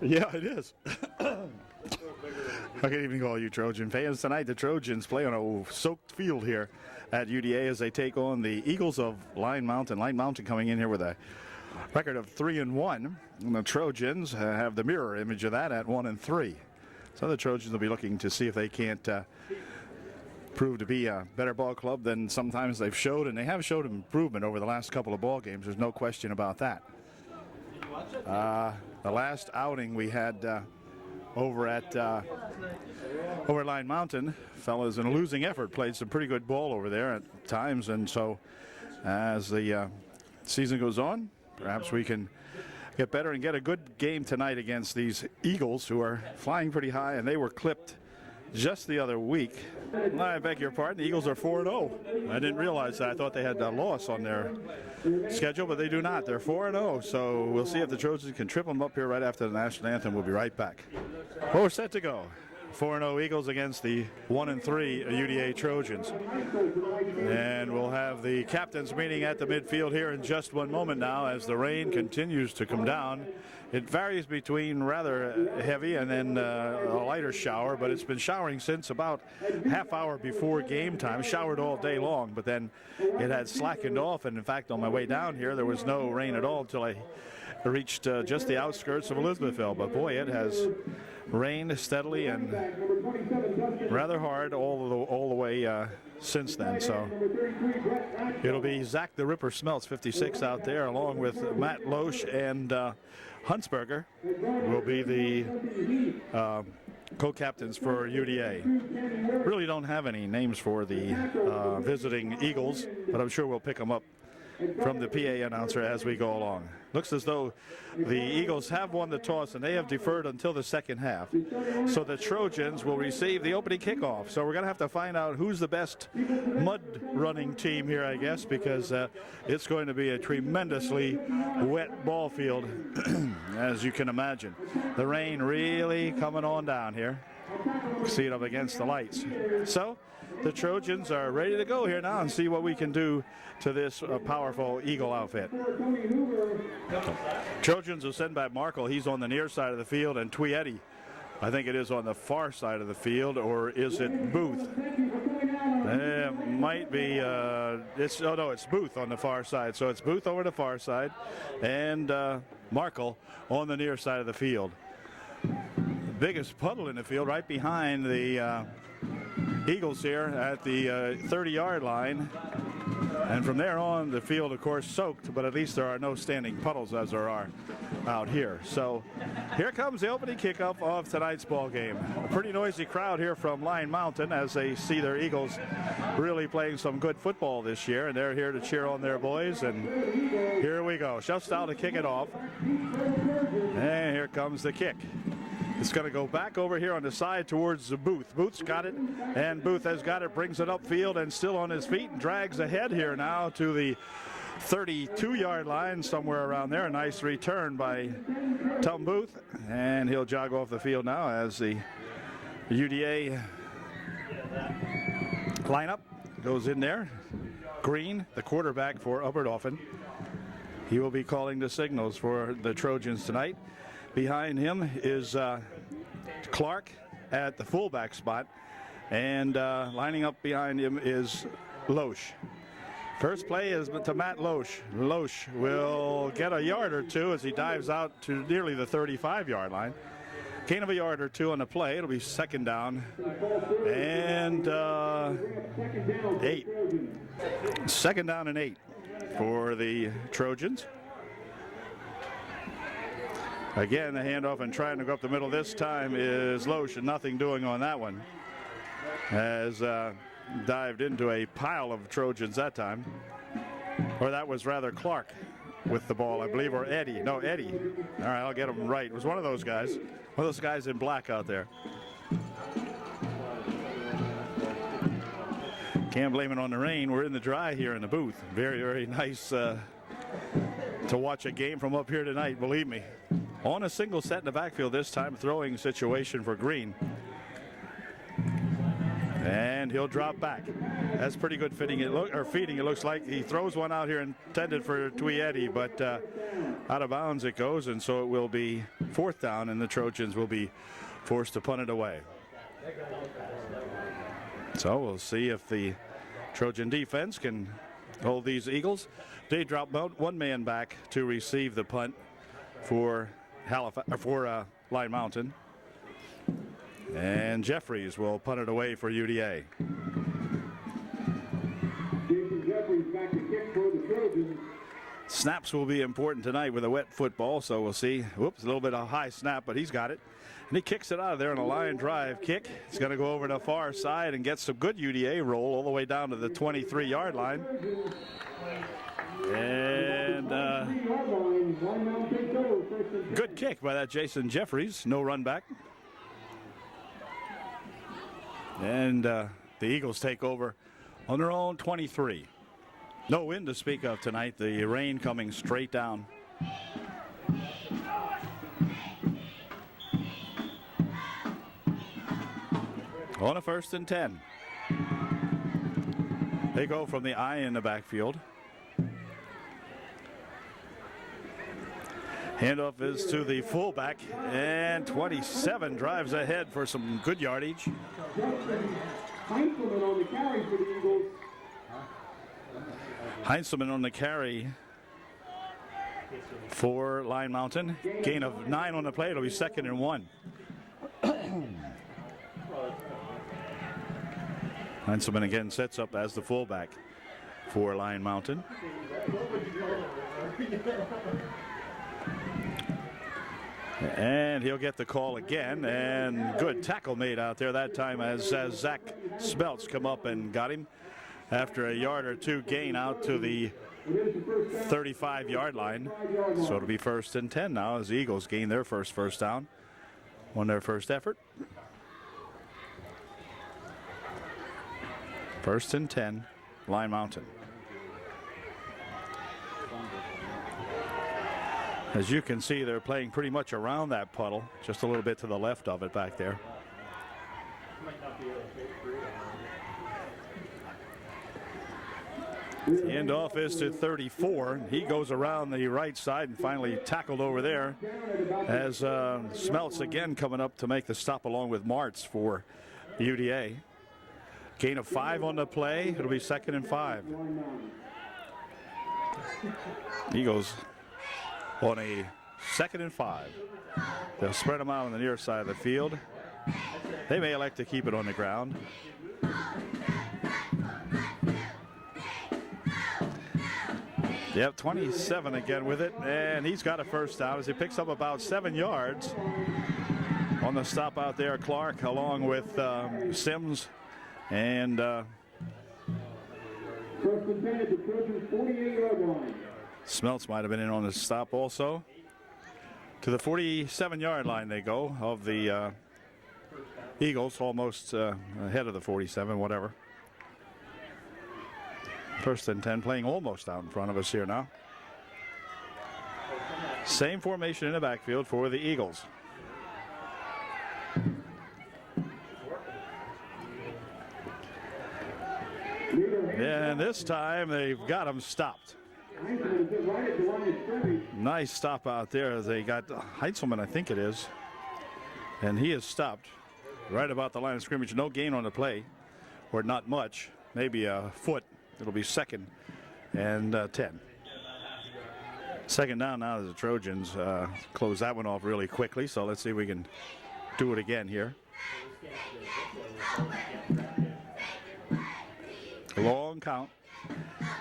Yeah, it is. Good evening, all you Trojan fans. Tonight, the Trojans play on a soaked field here at UDA as they take on the Eagles of Line Mountain. Line Mountain coming in here with a record of 3-1, and the Trojans have the mirror image of that at 1-3. So the Trojans will be looking to see if they can't prove to be a better ball club than sometimes they've showed, and they have showed improvement over the last couple of ball games. There's no question about that. The last outing we had over at Line Mountain, fellas in a losing effort played some pretty good ball over there at times, and so as the season goes on, perhaps we can get better and get a good game tonight against these Eagles who are flying pretty high, and they were clipped just the other week. I beg your pardon, the Eagles are 4-0. I didn't realize that. I thought they had a loss on their schedule, but they do not. They're 4-0, so we'll see if the Trojans can trip them up here right after the national anthem. We'll be right back. Well, we're set to go. 4-0 Eagles against the 1-3 UDA Trojans. And we'll have the captains meeting at the midfield here in just one moment now as the rain continues to come down. It varies between rather heavy and then a lighter shower, but it's been showering since about half hour before game time. Showered all day long, but then it had slackened off, and in fact on my way down here there was no rain at all until I reached just the outskirts of Elizabethville. But boy, it has rained steadily and rather hard all the way since then. So it'll be Zach the Ripper Smelts, 56, out there, along with Matt Loesch and Huntsberger will be the co-captains for UDA. Really don't have any names for the visiting Eagles, but I'm sure we'll pick them up from the PA announcer as we go along. Looks as though the Eagles have won the toss and they have deferred until the second half. So the Trojans will receive the opening kickoff. So we're going to have to find out who's the best mud running team here, I guess, because it's going to be a tremendously wet ball field, as you can imagine. The rain really coming on down here. See it up against the lights. So the Trojans are ready to go here now and see what we can do to this powerful Eagle outfit. Trojans will send back Markle. He's on the near side of the field, and Tweedy, I think it is, on the far side of the field, or is it Booth? It might be, it's Booth on the far side. So it's Booth over the far side and Markle on the near side of the field. Biggest puddle in the field right behind the Eagles here at the 30-yard line, and from there on the field of course soaked, but at least there are no standing puddles as there are out here. So here comes the opening kickoff of tonight's ball game. A pretty noisy crowd here from Line Mountain as they see their Eagles really playing some good football this year, and they're here to cheer on their boys. And here we go, Shuffs out to kick it off, and here comes the kick. It's going to go back over here on the side towards the Booth. Booth's got it, and Booth has got it, brings it upfield, and still on his feet, and drags ahead here now to the 32-yard line, somewhere around there. A nice return by Tom Booth, and he'll jog off the field now as the UDA lineup goes in there. Green, the quarterback for Upper he will be calling the signals for the Trojans tonight. Behind him is Clark at the fullback spot, and lining up behind him is Loesch. First play is to Matt Loesch. Loesch will get a yard or two as he dives out to nearly the 35-yard line. Gain of a yard or two on the play. It'll be second down and 8. Second down and 8 for the Trojans. Again, the handoff and trying to go up the middle this time is Loesch, and nothing doing on that one. Has dived into a pile of Trojans that time. Or that was rather Clark with the ball, I believe, or Eddie. No, Eddie. All right, I'll get him right. It was one of those guys. One of those guys in black out there. Can't blame it on the rain. We're in the dry here in the booth. Very, very nice to watch a game from up here tonight, believe me. On a single set in the backfield this time, throwing situation for Green. And he'll drop back. That's pretty good feeding. It looks like he throws one out here intended for Tuieti, but out of bounds it goes, and so it will be 4th down, and the Trojans will be forced to punt it away. So we'll see if the Trojan defense can hold these Eagles. They drop one man back to receive the punt for Line Mountain. And Jeffries will punt it away for UDA. Jason Jeffries back to kick for the Trojans. Snaps will be important tonight with a wet football, so we'll see. Whoops, a little bit of a high snap, but he's got it. And he kicks it out of there on a line drive kick. He's going to go over to the far side and get some good UDA roll all the way down to the 23-yard line. And good kick by that Jason Jeffries. No run back. And the Eagles take over on their own 23. No wind to speak of tonight. The rain coming straight down. On a 1st and 10. They go from the I in the backfield. Handoff is to the fullback, and 27 drives ahead for some good yardage. Heinzelman on the carry for the Eagles. Heinzelman on the carry for Line Mountain. Gain of 9 on the play. It'll be 2nd and 1. Heinzelman again sets up as the fullback for Line Mountain. And he'll get the call again, and good tackle made out there that time as Zach Smeltz come up and got him after a yard or two gain out to the 35-yard line. So it'll be 1st and 10 now as the Eagles gain their first down on their first effort. 1st and 10, Line Mountain. As you can see, they're playing pretty much around that puddle, just a little bit to the left of it back there. The handoff is to 34. He goes around the right side and finally tackled over there as Smeltz again coming up to make the stop along with Martz for UDA. Gain of 5 on the play. It'll be 2nd and 5. Eagles on a 2nd and 5. They'll spread them out on the near side of the field. They may elect to keep it on the ground. Yep, 27 again with it, and he's got a 1st down as he picks up about 7 yards on the stop out there. Clark along with Sims and 1st and 10 at the Trojans' 48-yard line. Smeltz might have been in on the stop also. To the 47-yard line they go of the Eagles, almost ahead of the 47, whatever. 1st and 10, playing almost out in front of us here now. Same formation in the backfield for the Eagles. And this time they've got him stopped. Nice stop out there. They got Heinzelman, I think it is. And he is stopped right about the line of scrimmage. No gain on the play, or not much, maybe a foot. It'll be 2nd and 10. 2nd down now as the Trojans close that one off really quickly. So let's see if we can do it again here. Long count.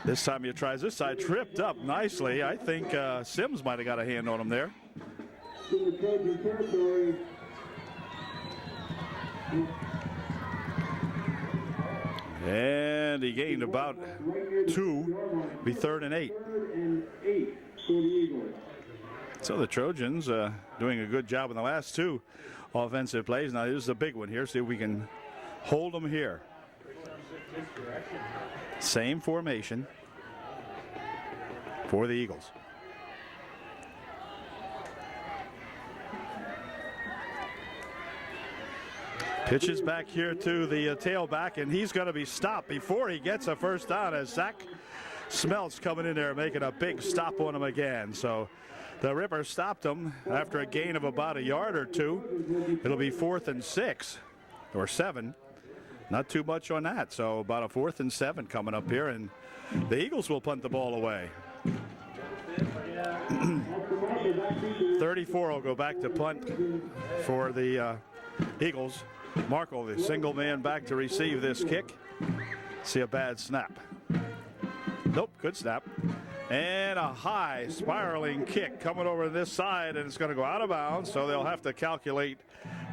This time he tries this side, tripped up nicely. I think Sims might have got a hand on him there. And he gained about 2, be 3rd and 8. So the Trojans doing a good job in the last 2 offensive plays. Now here's the big one here. See if we can hold them here. Same formation for the Eagles. Pitches back here to the tailback, and he's going to be stopped before he gets a first down as Zach Smeltz coming in there making a big stop on him again. So the Ripper stopped him after a gain of about a yard or two. It'll be 4th and 6 or 7. Not too much on that. So about a 4th and 7 coming up here, and the Eagles will punt the ball away. 34 will go back to punt for the Eagles. Markle, the single man back to receive this kick. See a bad snap. Nope, good snap. And a high spiraling kick coming over this side, and it's going to go out of bounds, so they'll have to calculate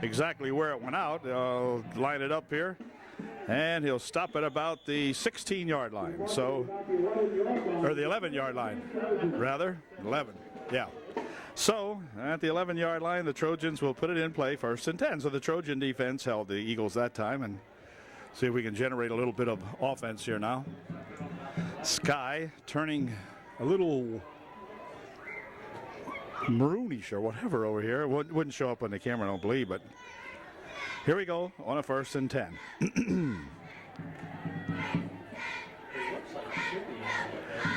exactly where it went out. They'll line it up here, and he'll stop at about the 16-yard line. So, or the 11-yard line, rather. 11, yeah. So, at the 11-yard line, the Trojans will put it in play, 1st and 10. So the Trojan defense held the Eagles that time, and see if we can generate a little bit of offense here now. Sky turning a little maroonish or whatever over here. It wouldn't show up on the camera, I don't believe, but here we go on a 1st and 10.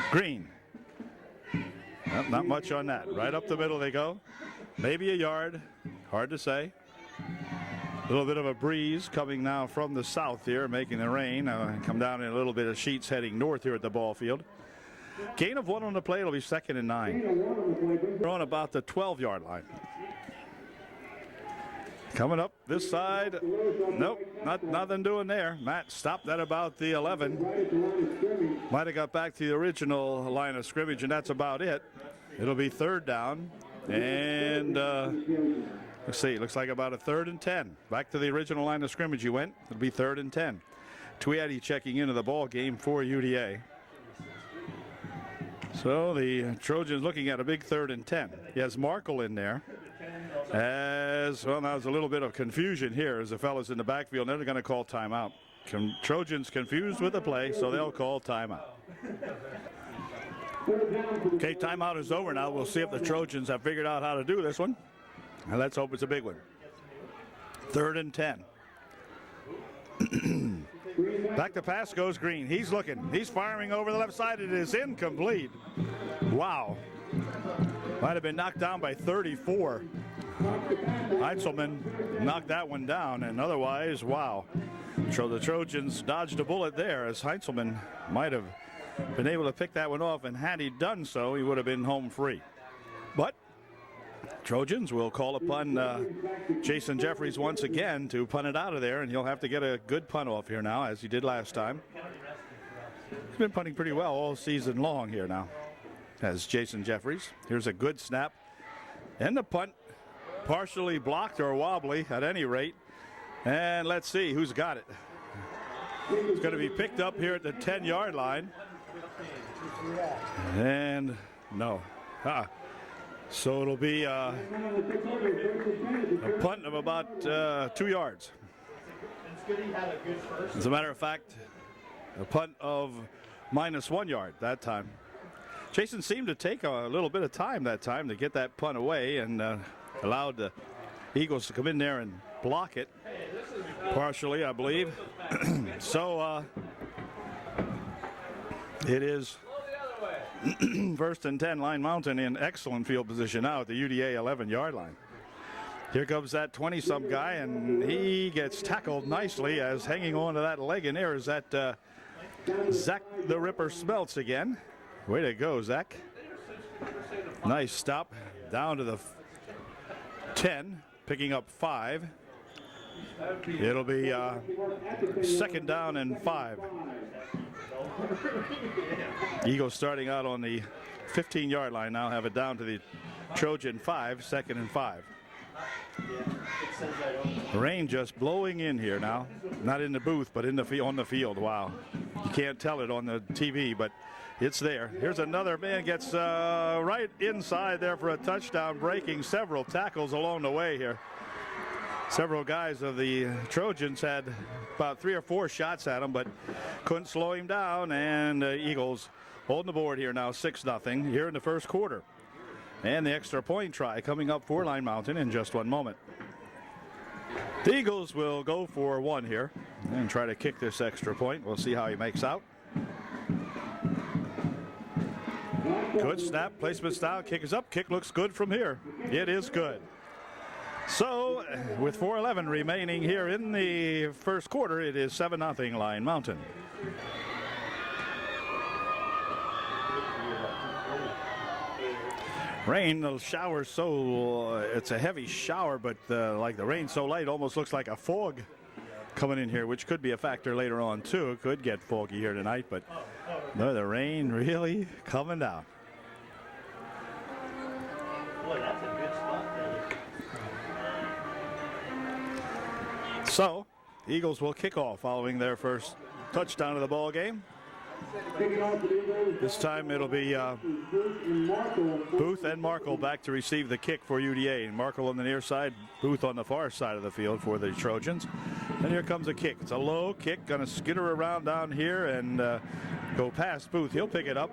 Green. Well, not much on that. Right up the middle they go. Maybe a yard. Hard to say. A little bit of a breeze coming now from the south here, making the rain. Come down in a little bit of sheets heading north here at the ball field. Gain of 1 on the play. It'll be 2nd and 9. We're on about the 12-yard line. Coming up this side. Nope, nothing doing there. Matt stopped at about the 11. Might have got back to the original line of scrimmage, and that's about it. It'll be 3rd down. And let's see, looks like about a 3rd and 10. Back to the original line of scrimmage you went. It'll be 3rd and 10. Tweedy checking into the ball game for UDA. So the Trojans looking at a big 3rd and 10. He has Markle in there. As well, now there's a little bit of confusion here as the fellas in the backfield. They're going to call timeout. Trojans confused with the play, so they'll call timeout. Okay, timeout is over now. We'll see if the Trojans have figured out how to do this one. And let's hope it's a big one. 3rd and 10. Back to pass goes Green. He's looking. He's firing over the left side. It is incomplete. Wow. Might have been knocked down by 34. Heintzelman knocked that one down, and otherwise, wow. So the Trojans dodged a bullet there, as Heintzelman might have been able to pick that one off, and had he done so, he would have been home free. But Trojans will call upon Jason Jeffries once again to punt it out of there, and he'll have to get a good punt off here now, as he did last time. He's been punting pretty well all season long here now, as Jason Jeffries. Here's a good snap, and the punt partially blocked or wobbly at any rate. And let's see who's got it. It's going to be picked up here at the 10-yard line. And no. So it'll be a punt of about 2 yards. As a matter of fact, a punt of -1 yard that time. Jason seemed to take a little bit of time that time to get that punt away, and allowed the Eagles to come in there and block it partially, I believe. So it is 1st and 10. Line Mountain in excellent field position now at the UDA 11-yard line. Here comes that 20-some guy, and he gets tackled nicely, as hanging on to that leg in there is that Zach the Ripper Smeltz again. Way to go, Zach. Nice stop down to the 10, picking up 5. It'll be 2nd down and 5. Eagles starting out on the 15-yard line now, have it down to the Trojan 5, 2nd and 5. Rain just blowing in here now, not in the booth, but in the on the field. Wow, you can't tell it on the TV, but it's there. Here's another man, gets right inside there for a touchdown, breaking several tackles along the way here. Several guys of the Trojans had about 3 or 4 shots at him, but couldn't slow him down, and Eagles holding the board here now, 6-0 here in the first quarter. And the extra point try coming up for Line Mountain in just one moment. The Eagles will go for one here and try to kick this extra point. We'll see how he makes out. Good snap, placement style, kick is up. Kick looks good from here. It is good. So with 4:11 remaining here in the first quarter, it is 7-0 Lion Mountain. Rain, the shower, so it's a heavy shower, but like the rain so light, almost looks like a fog coming in here, which could be a factor later on too. It could get foggy here tonight, but no, the rain really coming down. Boy, that's a good spot there. So, Eagles will kick off following their first touchdown of the ball game. This time it'll be Booth and Markle back to receive the kick for UDA. Markle on the near side, Booth on the far side of the field for the Trojans. And here comes a kick. It's a low kick, going to skitter around down here and go past Booth. He'll pick it up,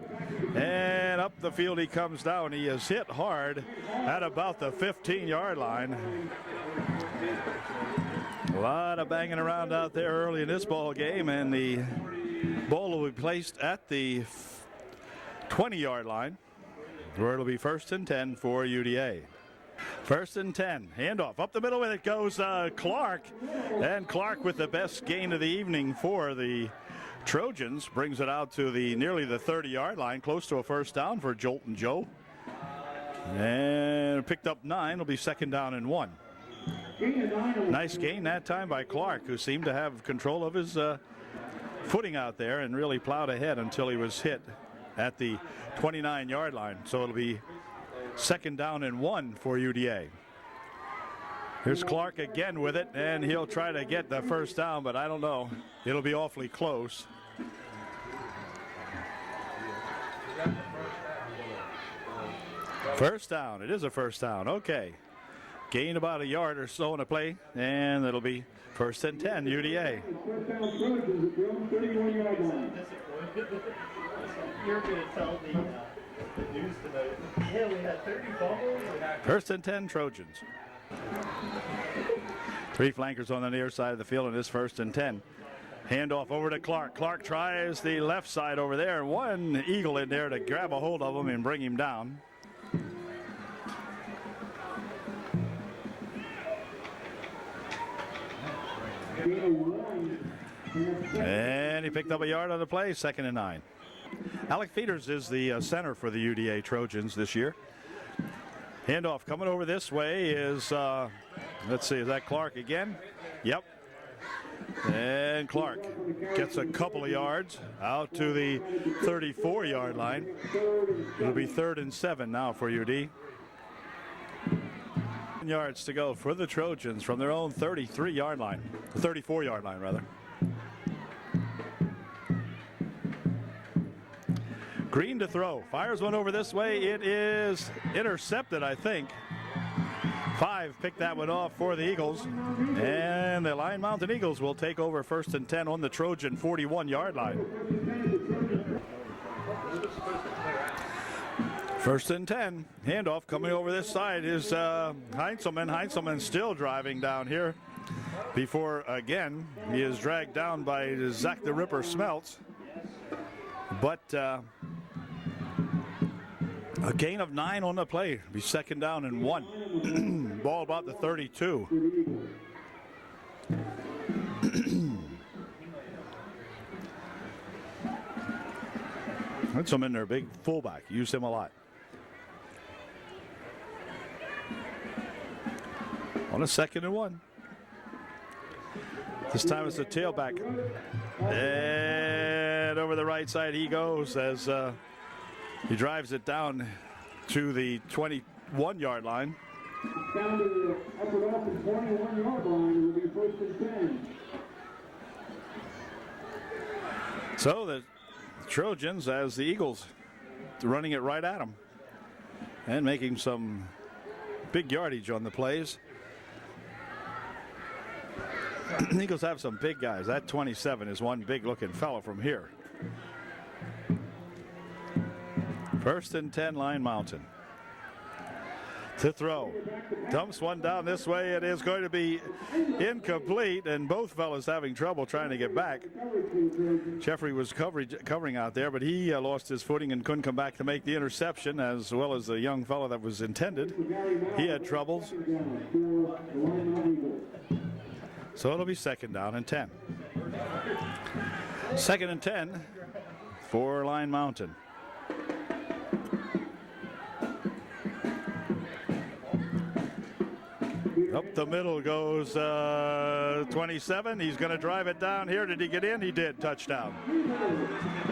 and up the field he comes down. He is hit hard at about the 15-yard line. A lot of banging around out there early in this ball game, and the ball will be placed at the 20-yard line, where it'll be 1st and 10 for UDA. 1st and 10, handoff up the middle, and it goes Clark, and Clark with the best gain of the evening for the Trojans brings it out to nearly the 30-yard line, close to a first down for Jolton Joe, and picked up 9. It'll be 2nd down and 1. Nice gain that time by Clark, who seemed to have control of his footing out there and really plowed ahead until he was hit at the 29-yard line. So it'll be 2nd down and 1 for UDA. Here's Clark again with it, and he'll try to get the first down, but I don't know. It'll be awfully close. First down. It is a first down. Okay. Gain about a yard or so on the play, and it'll be 1st and 10, UDA. You're going to tell the news tonight. Yeah, we had 30 fumbles. 1st and 10, Trojans. 3 flankers on the near side of the field, and it's 1st and 10. Handoff over to Clark. Clark tries the left side over there. One Eagle in there to grab a hold of him and bring him down. And he picked up a yard on the play, 2nd and 9. Alec Feeders is the center for the UDA Trojans this year. Handoff coming over this way is, let's see, is that Clark again? Yep. And Clark gets a couple of yards out to the 34-yard line. It'll be 3rd and 7 now for UD. Yards to go for the Trojans from their own 33-yard line, 34-yard line rather. Green to throw, fires one over this way. It is intercepted, I think. 5 picked that one off for the Eagles, and the Lion Mountain Eagles will take over 1st and 10 on the Trojan 41-yard line. 1st and 10, handoff coming over this side is Heinzelman. Heinzelman still driving down here before, again, he is dragged down by Zach the Ripper Smelts. But a gain of 9 on the play. Be 2nd down and 1. Ball about the 32. Heinzelman, their big fullback. Use him a lot. On a 2nd and 1. This time it's a tailback. And over the right side he goes as he drives it down to the 21-yard line. Down to the upper off the 21-yard line, it will be 1st and 10. So the Trojans, as the Eagles, running it right at them and making some big yardage on the plays. The Eagles have some big guys. That 27 is one big looking fellow from here. 1st and 10, Lion Mountain. to throw. Dumps one down this way. It is going to be incomplete, and both fellas having trouble trying to get back. Jeffrey was covering out there, but he lost his footing and couldn't come back to make the interception, as well as the young fellow that was intended. He had troubles. So it'll be 2nd down and 10. 2nd and 10 for Line Mountain. Up the middle goes 27. He's going to drive it down here. Did he get in? He did. Touchdown.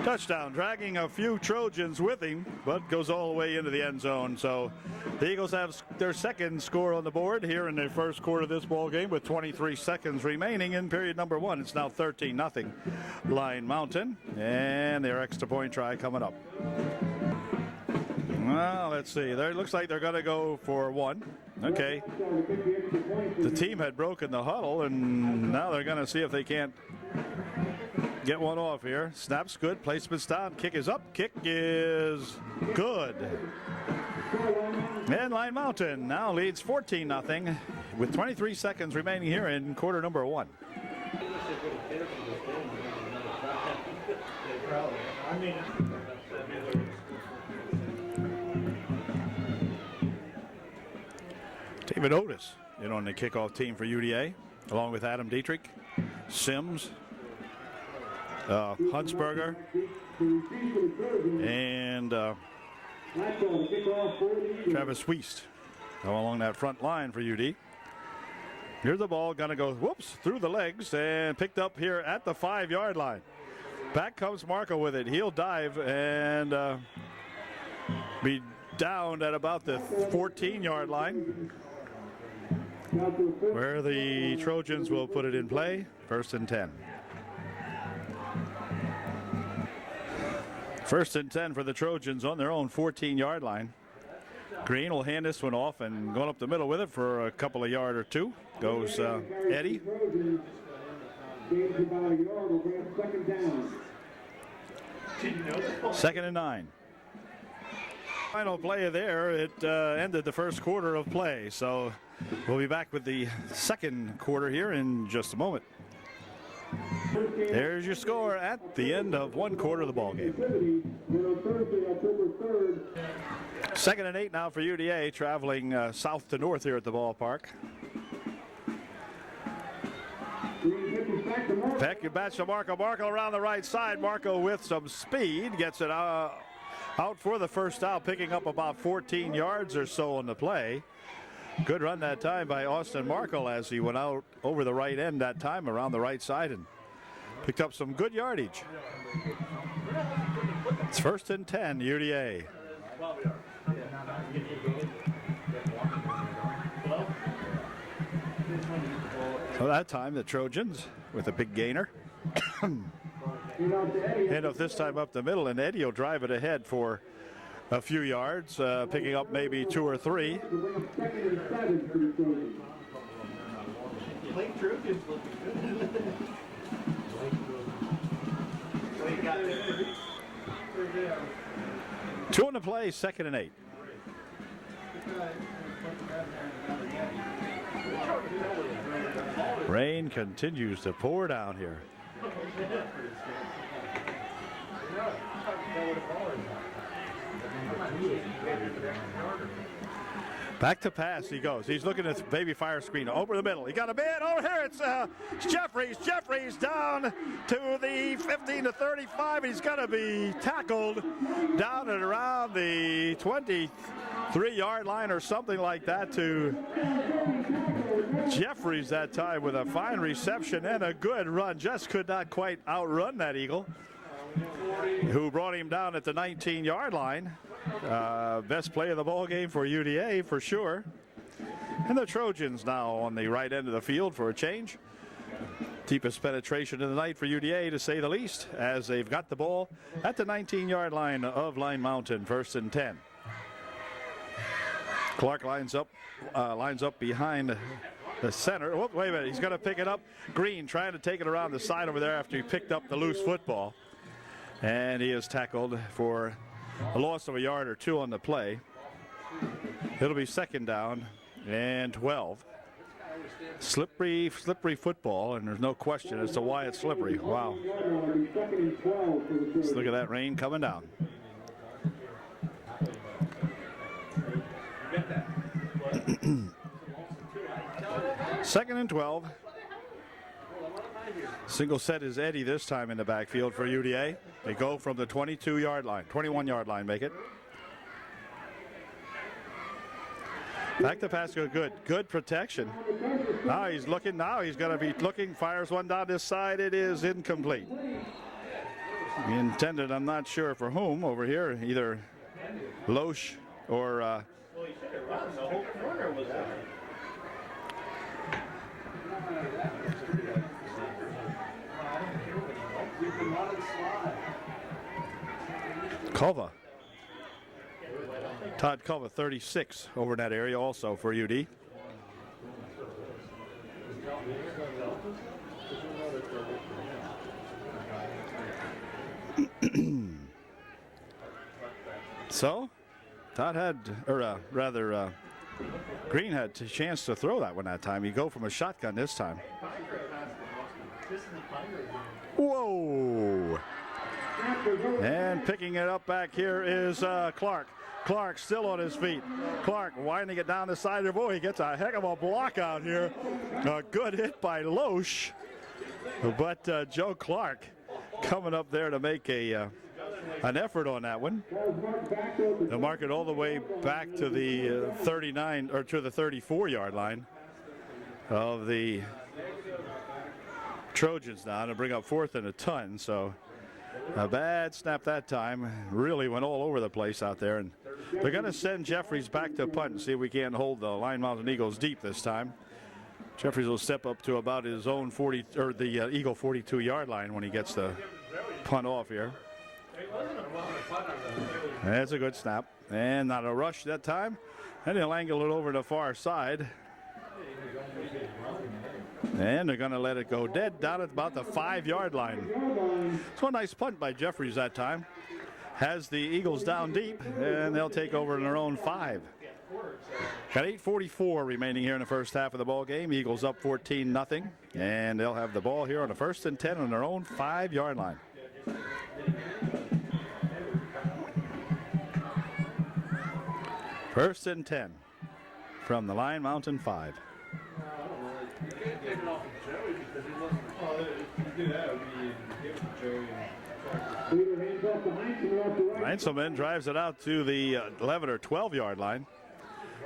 Touchdown. Dragging a few Trojans with him, but goes all the way into the end zone. So the Eagles have their 2nd score on the board here in the 1st quarter of this ball game with 23 seconds remaining in period number 1. It's now 13-0 Line Mountain, and their extra point try coming up. Well, let's see. There, it looks like they're going to go for 1. Okay. The team had broken the huddle, and now they're going to see if they can't get one off here. Snap's good. Placement's down. Kick is up. Kick is good. And Line Mountain now leads 14-0 with 23 seconds remaining here in quarter number 1. David Otis in on the kickoff team for UDA, along with Adam Dietrich, Sims, Huntsberger, and Travis Wiest along that front line for UD. Here's the ball, gonna go whoops through the legs and picked up here at the 5-yard line. Back comes Marco with it. He'll dive and be down at about the 14-yard line, where the Trojans will put it in play. 1st and 10. 1st and 10 for the Trojans on their own 14-yard line. Green will hand this one off, and going up the middle with it for a couple of yard or two goes Eddie. 2nd and 9. Final play there. It ended the 1st quarter of play, so we'll be back with the 2nd quarter here in just a moment. There's your score at the end of 1 quarter of the ball game. 2nd and 8 now for UDA, traveling south to north here at the ballpark. Peck, you batch to Marco. Marco around the right side. Marco with some speed gets it out for the 1st down, picking up about 14 yards or so on the play. Good run that time by Austin Markle as he went out over the right end that time around the right side and picked up some good yardage. It's 1st and 10, UDA. So that time the Trojans with a big gainer. Hand off this time up the middle, and Eddie will drive it ahead for a few yards, picking up maybe 2 or 3. Two on the play, 2nd and 8. Rain continues to pour down here. Back to pass he goes. He's looking at the baby fire screen over the middle. He got a man over here. It's Jeffries. Jeffries down to the 15 to 35. He's going to be tackled down at around the 23-yard line or something like that to Jeffries that time with a fine reception and a good run. Just could not quite outrun that Eagle, who brought him down at the 19-yard line. Best play of the ball game for UDA for sure. And the Trojans now on the right end of the field for a change. Deepest penetration of the night for UDA, to say the least, as they've got the ball at the 19-yard line of Line Mountain. 1st and 10. Clark lines up behind the center. Oh, wait a minute, he's going to pick it up. Green trying to take it around the side over there after he picked up the loose football. And he is tackled for a loss of a yard or two on the play. It'll be second down and 12. Slippery football, and there's no question as to why it's slippery. Wow. Let's look at that rain coming down. Second and 12. Single set is Eddie this time in the backfield for UDA. They go from the 22-yard line, 21-yard line, make it. Back to pass, good protection. Now he's looking, now he's going to be looking, fires one down this side. It is incomplete. Intended, I'm not sure for whom over here, either Loesch or Well, he should have run. The whole corner was out. Culva. Todd Culva, 36 over in that area also for UD. So, Todd had, or rather, Green had a chance to throw that one that time. You go from a shotgun this time. Whoa! And picking it up back here is Clark. Clark still on his feet. Clark winding it down the side of, he gets a heck of a block out here. A good hit by Loesch. But Joe Clark coming up there to make an effort on that one. They'll mark it all the way back to the 39 or to the 34-yard line of the Trojans now to bring up 4th and a ton. So a bad snap that time. Really went all over the place out there, and they're going to send Jeffries back to punt and see if we can't hold the Lion Mountain Eagles deep this time. Jeffries will step up to about his own 40 or the Eagle 42-yard line when he gets the punt off here. That's a good snap, and not a rush that time. And he'll angle it over to the far side. And they're going to let it go dead down at about the 5-yard line. So a nice punt by Jeffries that time. Has the Eagles down deep, and they'll take over in their own 5. Got 8:44 remaining here in the first half of the ball game. Eagles up 14-0, and they'll have the ball here on the 1st and 10 on their own 5-yard line. First and 10 from the Lion Mountain 5. Heinzelman drives it out to the 11 or 12-yard line.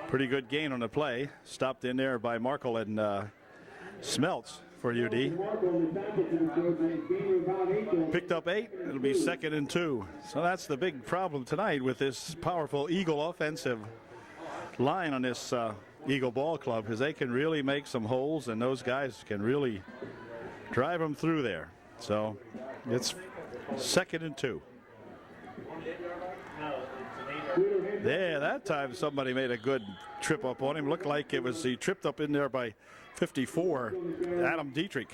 Pretty good gain on the play. Stopped in there by Markle and Smeltz for UD. Picked up 8. It'll be 2nd and 2. So that's the big problem tonight with this powerful Eagle offensive line on this Eagle ball club, because they can really make some holes, and those guys can really drive them through there. So it's 2nd and 2. Yeah, that time somebody made a good trip up on him. Looked like it was, he tripped up in there by 54, Adam Dietrich.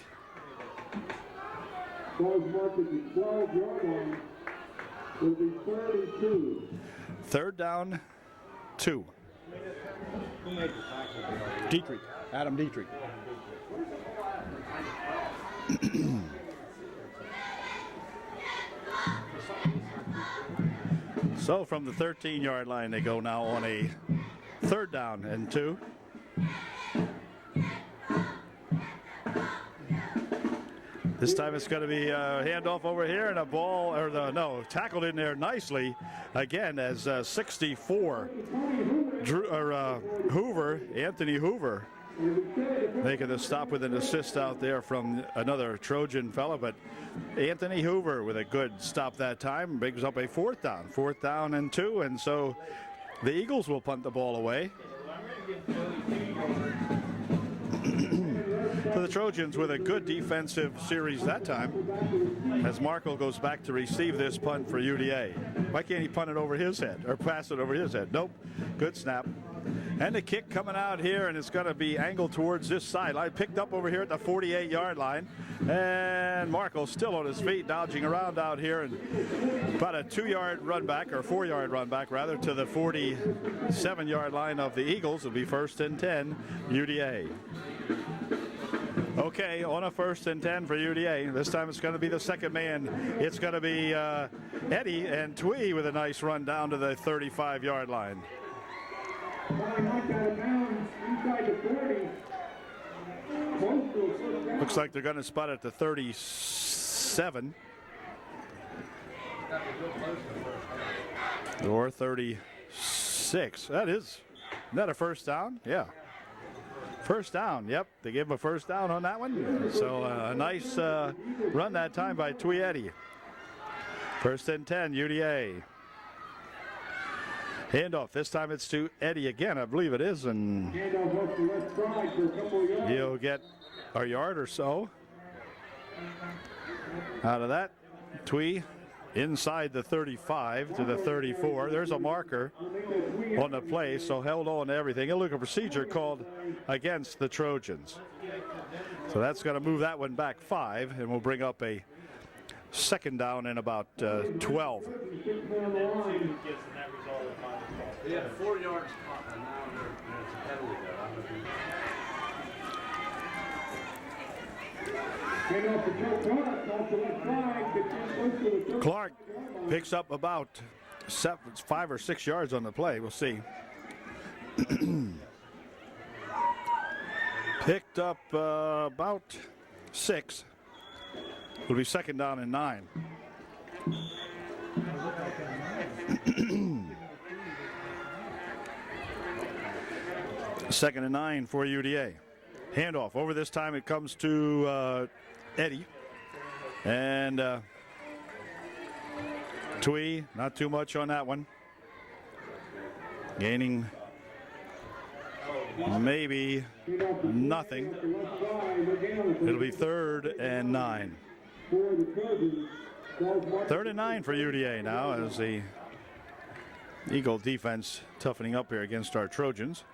Third down, 2. Dietrich, Adam Dietrich. So from the 13-yard line, they go now on a 3rd down and 2. This time it's going to be a handoff over here, and a ball, or tackled in there nicely again as 64 Hoover, Anthony Hoover, making the stop with an assist out there from another Trojan fella. But Anthony Hoover with a good stop that time brings up a 4th down and 2, and so the Eagles will punt the ball away. So the Trojans with a good defensive series that time, as Markle goes back to receive this punt for UDA. Why can't he punt it over his head or pass it over his head? Nope. Good snap. And the kick coming out here, and it's going to be angled towards this sideline. Picked up over here at the 48-yard line. And Marco still on his feet, dodging around out here. And about a 2-yard run back, or 4-yard run back, rather, to the 47-yard line of the Eagles. It'll be 1st and 10, UDA. Okay, on a 1st and 10 for UDA. This time it's going to be the second man. It's going to be Eddie, and Twee with a nice run down to the 35-yard line. Looks like they're going to spot at the 37 or 36. Isn't that a first down? Yeah. First down. Yep, they gave him a first down on that one. So a nice run that time by Twee Eddie. 1st and 10, UDA. Handoff. This time it's to Eddie again, I believe it is, and he'll get a yard or so out of that. Twee inside the 35 to the 34. There's a marker on the play, so held on to everything. A look, a procedure called against the Trojans. So that's going to move that one back 5, and we'll bring up a second down in about 12. He had 4 yards and now there's a penalty there. Clark picks up about 5 or 6 yards on the play. We'll see. Picked up about 6. It'll be second down and 9. Second and 9 for UDA. Handoff. Over this time it comes to Eddie. And Twee, not too much on that one. Gaining maybe nothing. It'll be 3rd and 9. 3rd and 9 for UDA now, as the Eagle defense toughening up here against our Trojans.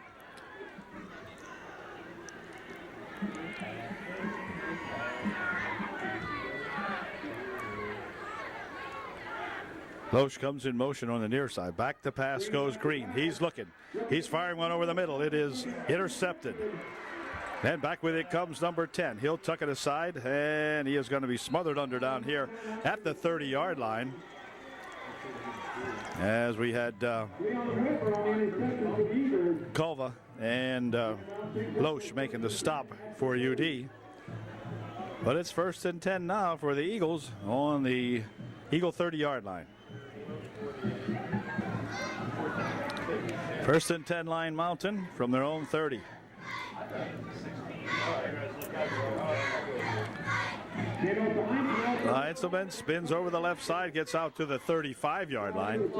Loesch comes in motion on the near side. Back to pass goes Green. He's looking. He's firing one over the middle. It is intercepted. And back with it comes number 10. He'll tuck it aside, and he is going to be smothered under down here at the 30-yard line. As we had Culva and Loesch making the stop for UD. But it's 1st and 10 now for the Eagles on the Eagle 30-yard line. 1st and 10 line Mountain from their own 30. Heinzelman spins over the left side, gets out to the 35-yard line.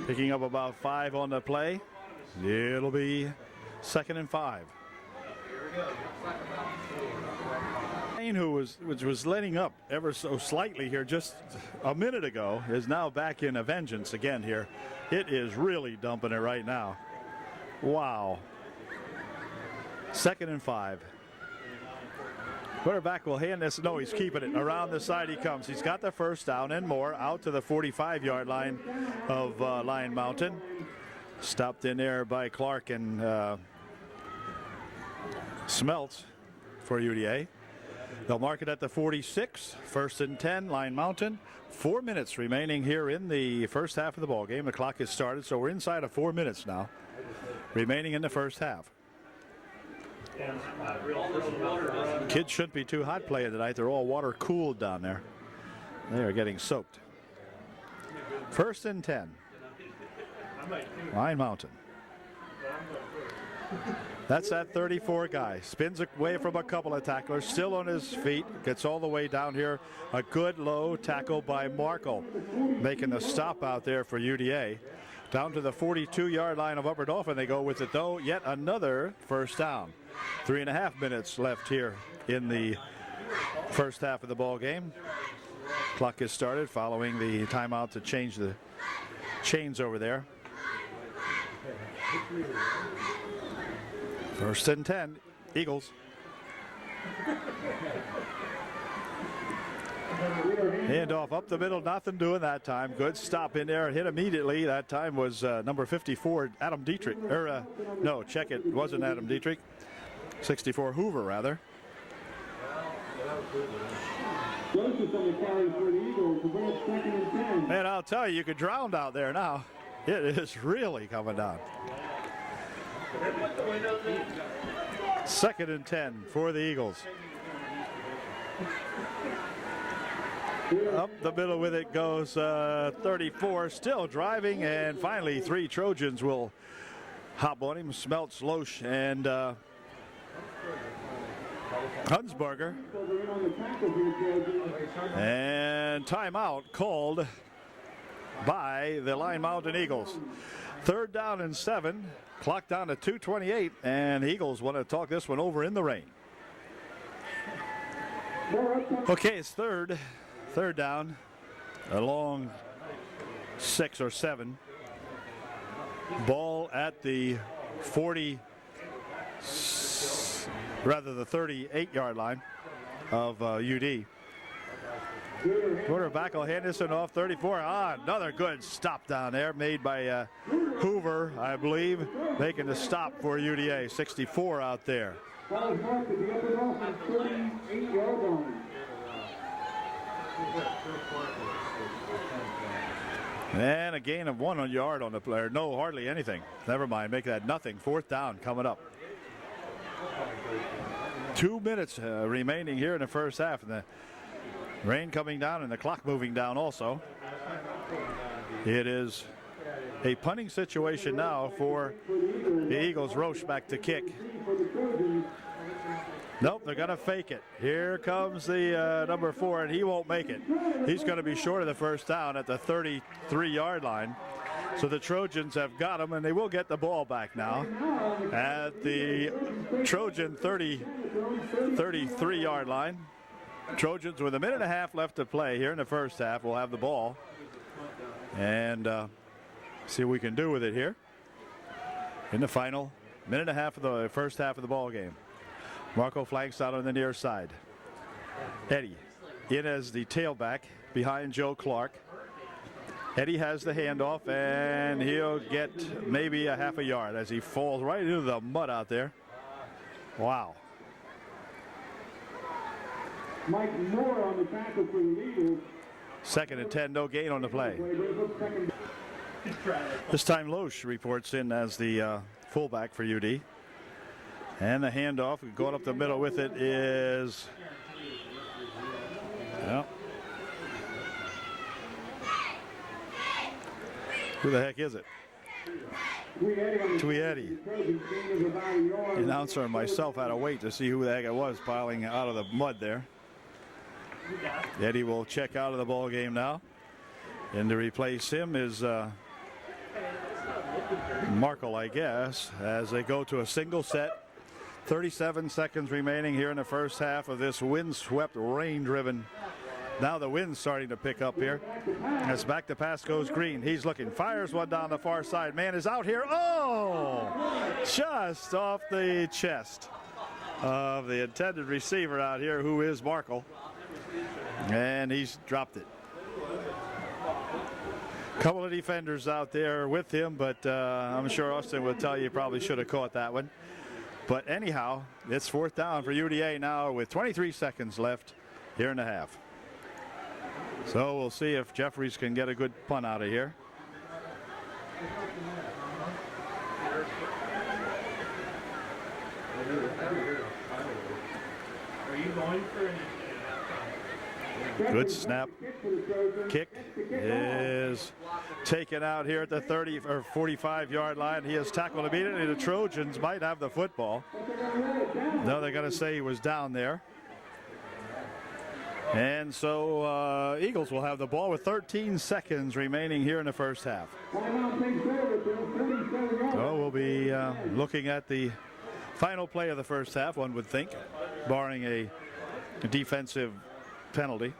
Picking up about 5 on the play. It'll be 2nd and 5. Who was letting up ever so slightly here just a minute ago is now back in a vengeance again here. It is really dumping it right now. Wow. 2nd and 5. Quarterback will hand this. No, he's keeping it. Around the side he comes. He's got the first down and more out to the 45-yard line of Lion Mountain. Stopped in there by Clark and Smeltz for UDA. They'll mark it at the 46. 1st and 10, Lion Mountain. 4 minutes remaining here in the first half of the ball game. The clock has started, so we're inside of 4 minutes now remaining in the first half. Kids shouldn't be too hot playing tonight. They're all water cooled down there. They are getting soaked. 1st and 10. Lion Mountain. That's that 34 guy. Spins away from a couple of tacklers. Still on his feet. Gets all the way down here. A good low tackle by Markle. Making the stop out there for UDA. Down to the 42-yard line of Upper Dauphin they go with it, though. Yet another first down. 3.5 minutes left here in the first half of the ball game. Clock is started following the timeout to change the chains over there. First and 10, Eagles. Handoff up the middle, nothing doing that time. Good stop in there, hit immediately. That time was number 54, Adam Dietrich. No, check it, wasn't Adam Dietrich. 64 Hoover, rather. And I'll tell you could drown out there now. It is really coming down. Second and 10 for the Eagles. Up the middle with it goes 34, still driving, and finally 3 Trojans will hop on him. Smeltz, Loesch, and Hunsberger. And timeout called by the Line Mountain Eagles. Third down and 7, clock down to 2:28, and the Eagles want to talk this one over in the rain. Okay, it's third down, a long 6 or 7. Ball at the 38-yard line of UD. Quarterback will hand this one off 34. Another good stop down there made by Hoover, I believe, making the stop for UDA. 64 out there. And a gain of 1 yard on the player. No, hardly anything. Never mind. Make that nothing. Fourth down coming up. 2 minutes remaining here in the first half. And the rain coming down and the clock moving down also. It is a punting situation now for the Eagles. Roche back to kick. Nope, they're going to fake it. Here comes the number 4, and he won't make it. He's going to be short of the first down at the 33-yard line. So the Trojans have got him, and they will get the ball back now at the Trojan 33-yard line. Trojans with a minute and a half left to play here in the first half will have the ball. And see what we can do with it here in the final minute and a half of the first half of the ball game. Marco flanks out on the near side. Eddie in as the tailback behind Joe Clark. Eddie has the handoff, and he'll get maybe a half a yard as he falls right into the mud out there. Wow. Mike Moore on the tackle for the Eagles. Second and 10, no gain on the play. This time Loesch reports in as the fullback for UD. And the handoff going up the middle with it is, well, who the heck is it? Tweedy. The announcer and myself had to wait to see who the heck it was piling out of the mud there. Eddie will check out of the ball game now. And to replace him is Markle, I guess, as they go to a single set. 37 seconds remaining here in the first half of this windswept, rain-driven. Now the wind's starting to pick up here. As back to pass goes Green. He's looking, fires one down the far side. Man is out here. Oh! Just off the chest of the intended receiver out here, who is Markle. And he's dropped it. Couple of defenders out there with him, but I'm sure Austin would tell you probably should have caught that one. But anyhow, it's fourth down for UDA now with 23 seconds left here in the half. So we'll see if Jeffries can get a good punt out of here. Are you going for any? Good snap. Kick is taken out here at the 30 or 45-yard line. He is tackled immediately. The Trojans might have the football. No, they're going to say he was down there. And so Eagles will have the ball with 13 seconds remaining here in the first half. So we'll be looking at the final play of the first half, one would think, barring a defensive penalty.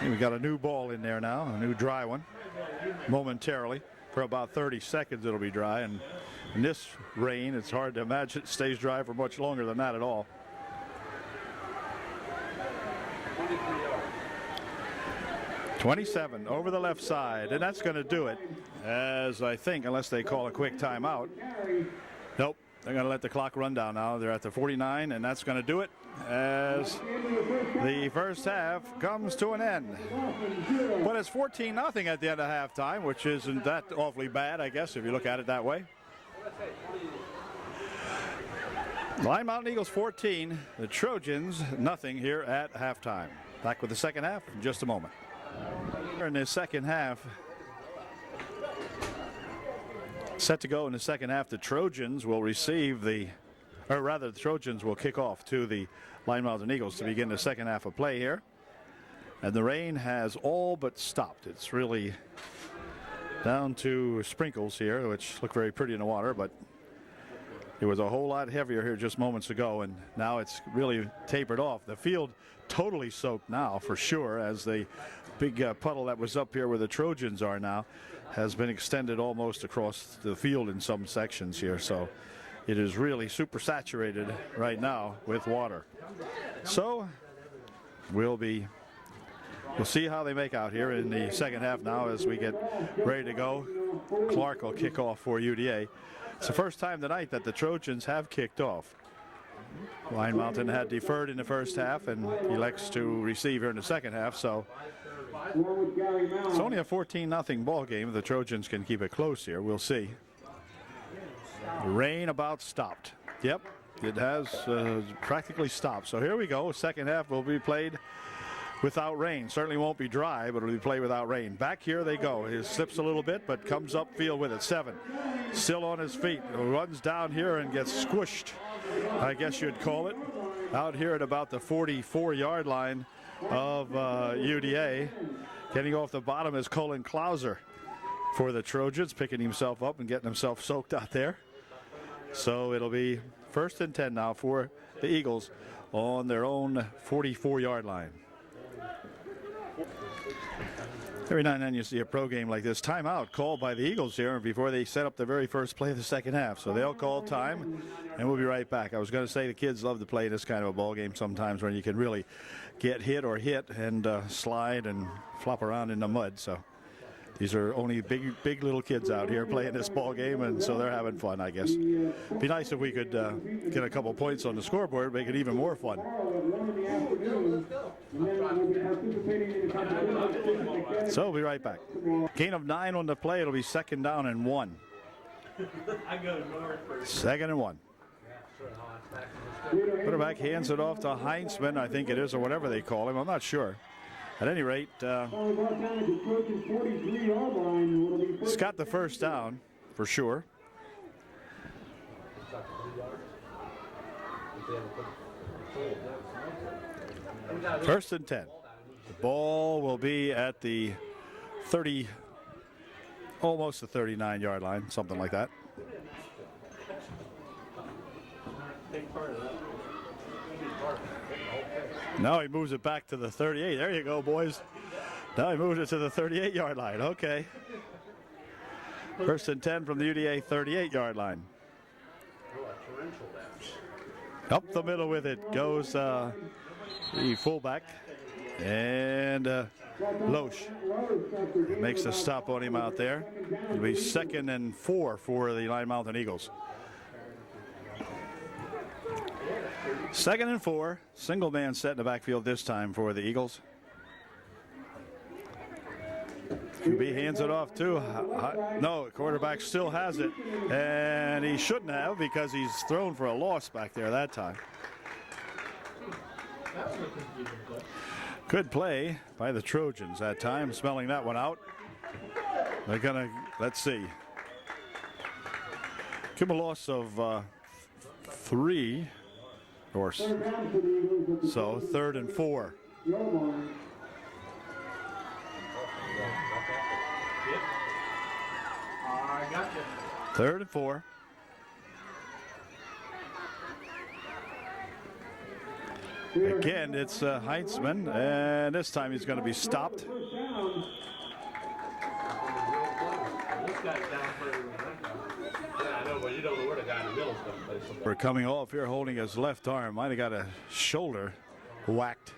We got a new ball in there now, a new dry one. momentarily. For about 30 seconds it'll be dry, and in this rain it's hard to imagine it stays dry for much longer than that at all. 27 over the left side, and that's going to do it, as I think, unless they call a quick timeout. Nope, they're going to let the clock run down now. They're at the 49, and that's going to do it as the first half comes to an end. But it's 14-0 at the end of halftime, which isn't that awfully bad, I guess, if you look at it that way. Lime Mountain Eagles 14, the Trojans nothing here at halftime. Back with the second half in just a moment. In the second half, set to go in the second half, the Trojans will receive the Trojans will kick off to the Lime Mountain Eagles to begin the second half of play here. And the rain has all but stopped. It's really down to sprinkles here, which look very pretty in the water, but it was a whole lot heavier here just moments ago, and now it's really tapered off. The field totally soaked now for sure, as the big puddle that was up here where the Trojans are now has been extended almost across the field in some sections here. So it is really super saturated right now with water. So we'll see how they make out here in the second half now as we get ready to go. Clark will kick off for UDA. It's the first time tonight that the Trojans have kicked off. Lime Mountain had deferred in the first half and elects to receive here in the second half, so it's only a 14-0 ball game. The Trojans can keep it close here. We'll see. The rain about stopped. Yep, it has practically stopped. So here we go. Second half will be played without rain. Certainly won't be dry, but it'll be played without rain. Back here they go. He slips a little bit, but comes upfield with it. 7, still on his feet. Runs down here and gets squished, I guess you'd call it, out here at about the 44-yard line of UDA. Getting off the bottom is Colin Klauser for the Trojans, picking himself up and getting himself soaked out there. So it'll be 1st and 10 now for the Eagles on their own 44-yard line. Every now and then you see a pro game like this. Timeout called by the Eagles here before they set up the very first play of the second half. So they'll call time, and we'll be right back. I was going to say the kids love to play this kind of a ball game sometimes when you can really get hit and slide and flop around in the mud. So these are only big little kids out here playing this ball game, and so they're having fun, I guess. Be nice if we could get a couple points on the scoreboard, make it even more fun. So we'll be right back. Gain of 9 on the play. It'll be 2nd down and 1. I go north first. 2nd and 1. Quarterback hands it off to Heinzman, I think it is, or whatever they call him. I'm not sure. At any rate, he's got the first down for sure. First and 10. The ball will be at the 30, almost the 39-yard line, something like that. Now he moves it back to the 38. There you go, boys. Now he moves it to the 38-yard line. Okay. 1st and 10 from the UDA 38-yard line. Up the middle with it goes the fullback. And Loesch makes a stop on him out there. It'll be 2nd and 4 for the Lime Mountain Eagles. 2nd and 4, single man set in the backfield this time for the Eagles. QB hands it off too. No, quarterback still has it, and he shouldn't have because he's thrown for a loss back there that time. Good play by the Trojans that time, smelling that one out. They're gonna, let's see, give him a loss of 3. Or so 3rd and 4. 3rd and 4. Again, it's Heinzman, and this time he's going to be stopped. guy's down further than that guy. Yeah, I know, but you don't know where the guy in the middle is going to play something. We're coming off here holding his left arm. Might have got a shoulder whacked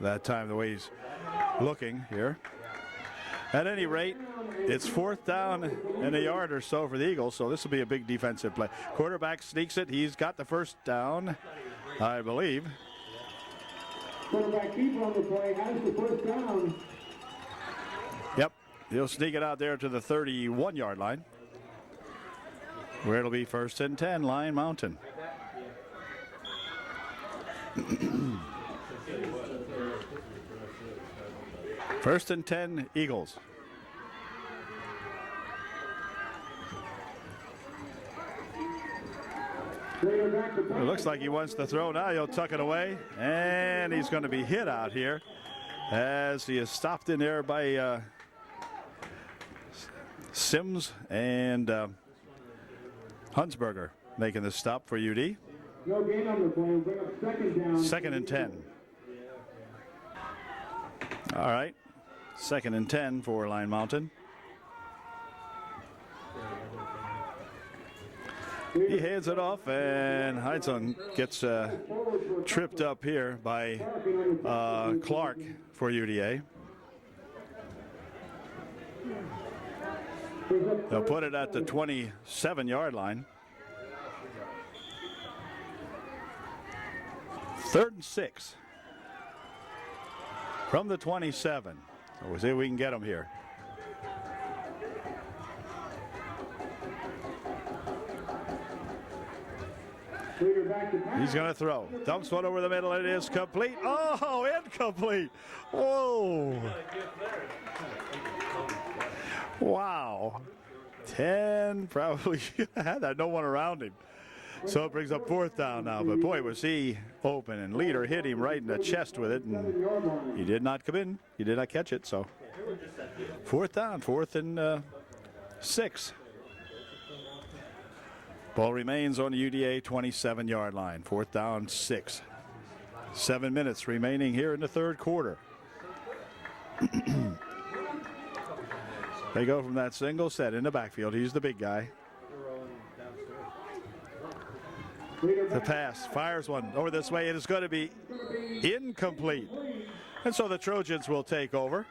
that time, the way he's looking here. At any rate, it's 4th down and a yard or so for the Eagles, so this will be a big defensive play. Quarterback sneaks it. He's got the first down, I believe. Quarterback keeper on the play has the first down. Yep, he'll sneak it out there to the 31-yard line, where it'll be 1st and 10, Lion Mountain. First and 10, Eagles. It looks like he wants to throw now. He'll tuck it away, and he's going to be hit out here as he is stopped in there by Sims and Hunsberger making the stop for UD. No gain on the play. Bring up 2nd down. 2nd and 10. All right. 2nd and 10 for Lion Mountain. He hands it off, and Heitzon gets tripped up here by Clark for UDA. They'll put it at the 27-yard line. 3rd and 6 from the 27. So we'll see if we can get them here. He's going to throw. Dumps one over the middle. It is complete. Oh, incomplete. Whoa. Wow. 10 probably had that. No one around him. So it brings up 4th down now. But boy, was he open, and Leader hit him right in the chest with it, and he did not come in. He did not catch it. So 4th down, 4th and 6. Ball remains on the UDA 27-yard line. 4th down, 6. 7 minutes remaining here in the 3rd quarter. They go from that single set in the backfield. He's the big guy. The pass, fires one over this way. It is going to be incomplete. And so the Trojans will take over.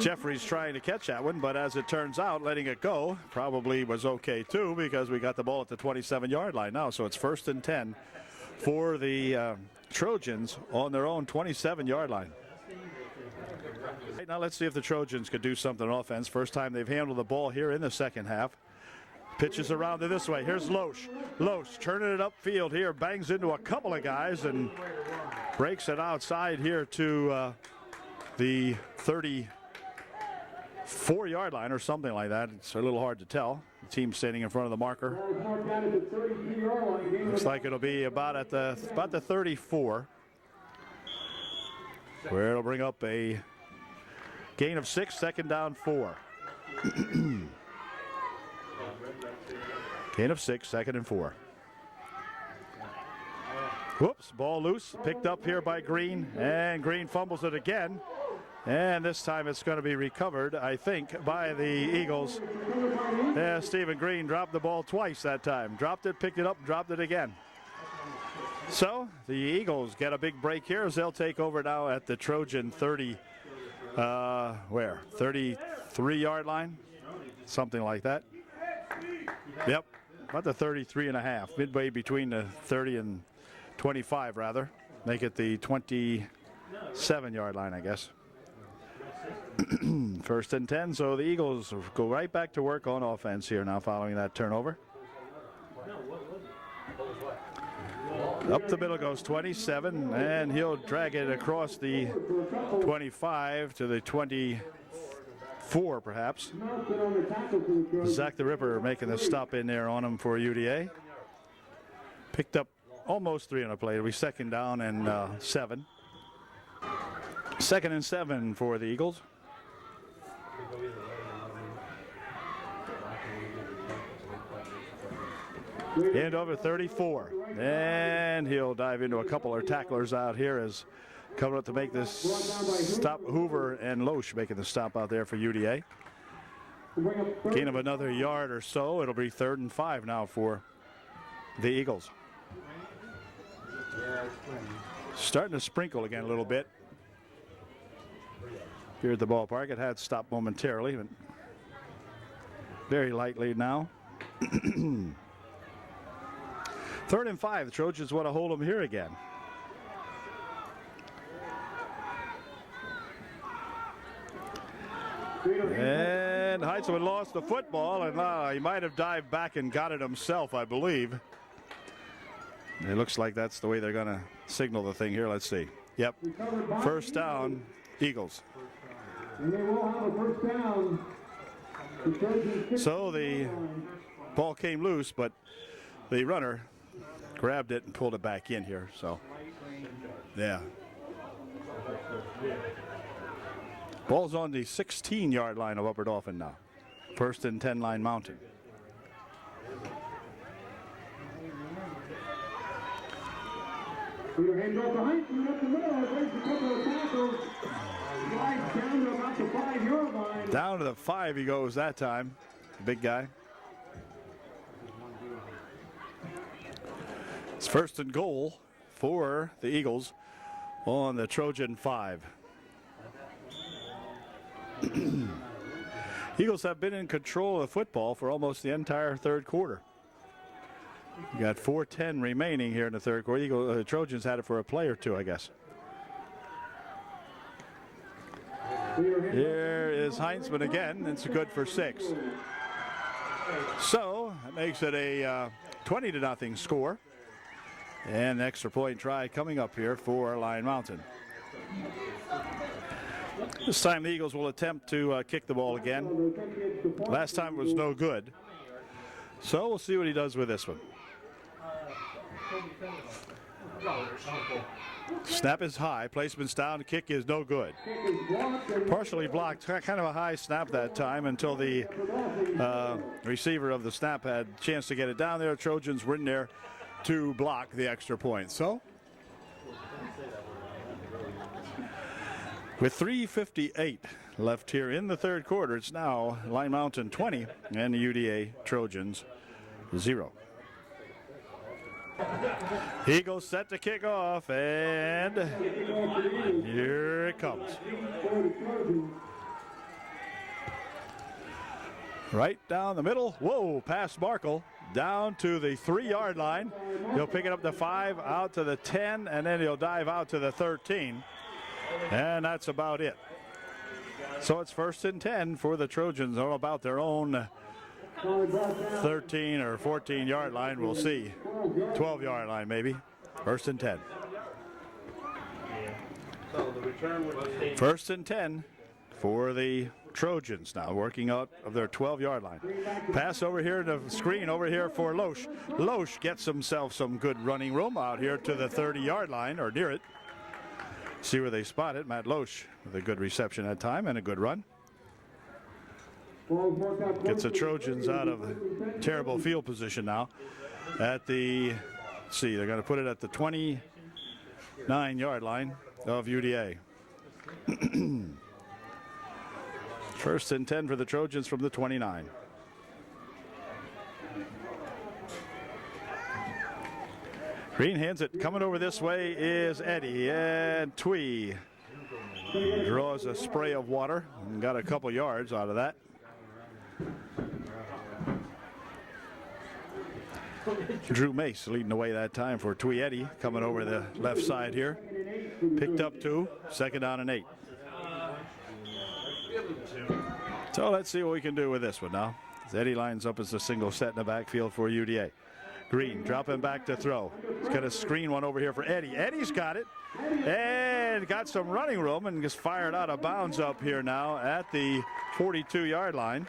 Jeffrey's trying to catch that one, but as it turns out, letting it go probably was okay too, because we got the ball at the 27-yard line now. So it's 1st and 10 for the Trojans on their own 27-yard line. Right, now let's see if the Trojans could do something on offense. First time they've handled the ball here in the 2nd half. Pitches around to this way. Here's Loesch. Loesch turning it upfield here, bangs into a couple of guys and breaks it outside here to the 34-yard line or something like that. It's a little hard to tell. The team standing in front of the marker. Looks like it'll be about the 34, where it'll bring up a gain of 6, 2nd down 4. Gain of 6, 2nd and 4. Whoops, ball loose, picked up here by Green, and Green fumbles it again. And this time it's going to be recovered, I think, by the Eagles. Yeah, Stephen Green dropped the ball twice that time. Dropped it, picked it up, dropped it again. So the Eagles get a big break here as they'll take over now at the Trojan 33-yard line? Something like that. Yep, about the 33.5, midway between the 30 and 25 rather. Make it the 27-yard line, I guess. 1st and 10, so the Eagles go right back to work on offense here now following that turnover. Up the middle goes 27, and he'll drag it across the 25 to the 24 perhaps. Zach the Ripper making the stop in there on him for UDA. Picked up almost 3 on a play. It'll be 2nd down and 7. 2nd and 7 for the Eagles. And over 34. And he'll dive into a couple of tacklers out here as coming up to make this stop. Hoover and Loesch making the stop out there for UDA. Bring up third. Gain of another yard or so. It'll be 3rd and 5 now for the Eagles. Starting to sprinkle again a little bit here at the ballpark. It had stopped momentarily, but very lightly now. 3rd and 5. The Trojans want to hold them here again. And Heitzman lost the football, and he might have dived back and got it himself, I believe. It looks like that's the way they're going to signal the thing here. Let's see. Yep. First down, Eagles. And they will have a first down. So the ball came loose, but the runner grabbed it and pulled it back in here. So, yeah. Ball's on the 16-yard line of Upper Dauphin now. 1st and 10 line Mountain. Peter hands off to Heitzman up the middle. Breaks a couple of tackles. Slides down to about the 5-yard line. Down to the 5 he goes that time. Big guy. It's 1st and goal for the Eagles on the Trojan 5. Eagles have been in control of the football for almost the entire 3rd quarter. You got 4:10 remaining here in the 3rd quarter. Trojans had it for a play or two, I guess. Here is Heitzman again. It's good for 6. So that makes it a 20-0 score. And an extra point try coming up here for Lion Mountain. This time the Eagles will attempt to kick the ball again. Last time it was no good. So we'll see what he does with this one. Snap is high. Placement's down. Kick is no good. Partially blocked. Kind of a high snap that time until the receiver of the snap had a chance to get it down there. Trojans were in there to block the extra point. So with 3:58 left here in the 3rd quarter, it's now Lion Mountain 20 and the UDA Trojans 0. Eagles set to kick off, and here it comes. Right down the middle. Whoa, past Markle. Down to the 3-yard line. He'll pick it up to 5, out to the 10, and then he'll dive out to the 13. And that's about it. So it's 1st and 10 for the Trojans, all about their own 13 or 14-yard line. We'll see. 12-yard line maybe. 1st and 10. So the return would be 1st and 10 for the Trojans now, working out of their 12-yard line. Pass over here to the screen over here for Loesch. Loesch gets himself some good running room out here to the 30-yard line or near it. See where they spot it. Matt Loesch with a good reception that time and a good run. Gets the Trojans out of terrible field position now at the, let's see, they're going to put it at the 29-yard line of UDA. 1st and 10 for the Trojans from the 29. Green hands it. Coming over this way is Eddie, and Twee draws a spray of water and got a couple yards out of that. Drew Mace leading the way that time for Twee Eddie, coming over the left side here. Picked up 2, 2nd down and 8. So let's see what we can do with this one now. As Eddie lines up as a single set in the backfield for UDA. Green dropping back to throw. He's got a screen one over here for Eddie. Eddie's got it and got some running room and gets fired out of bounds up here now at the 42-yard line.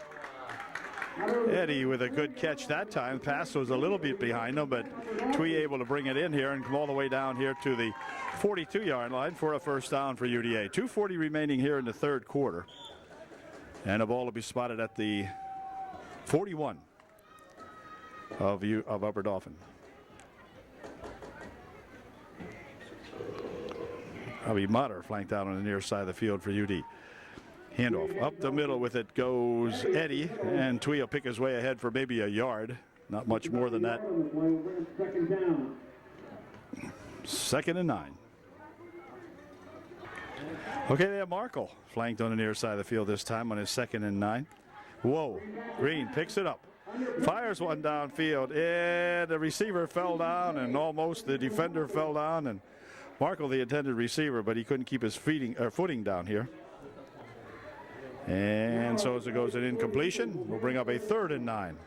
Eddie with a good catch that time. The pass was a little bit behind him, but Twee able to bring it in here and come all the way down here to the 42-yard line for a 1st down for UDA. 2:40 remaining here in the 3rd quarter. And the ball will be spotted at the 41 of Upper Dauphin. I'll be Motter flanked out on the near side of the field for UD. Handoff up the middle with it goes Eddie, and Twee will pick his way ahead for maybe a yard. Not much more than that. Second down. 2nd and 9. Okay, they have Markle flanked on the near side of the field this time on his 2nd and 9. Whoa, Green picks it up. Fires one downfield, and the receiver fell down, and almost the defender fell down, and Markle the intended receiver, but he couldn't keep his footing down here. And so as it goes an incompletion, we'll bring up a 3rd and 9.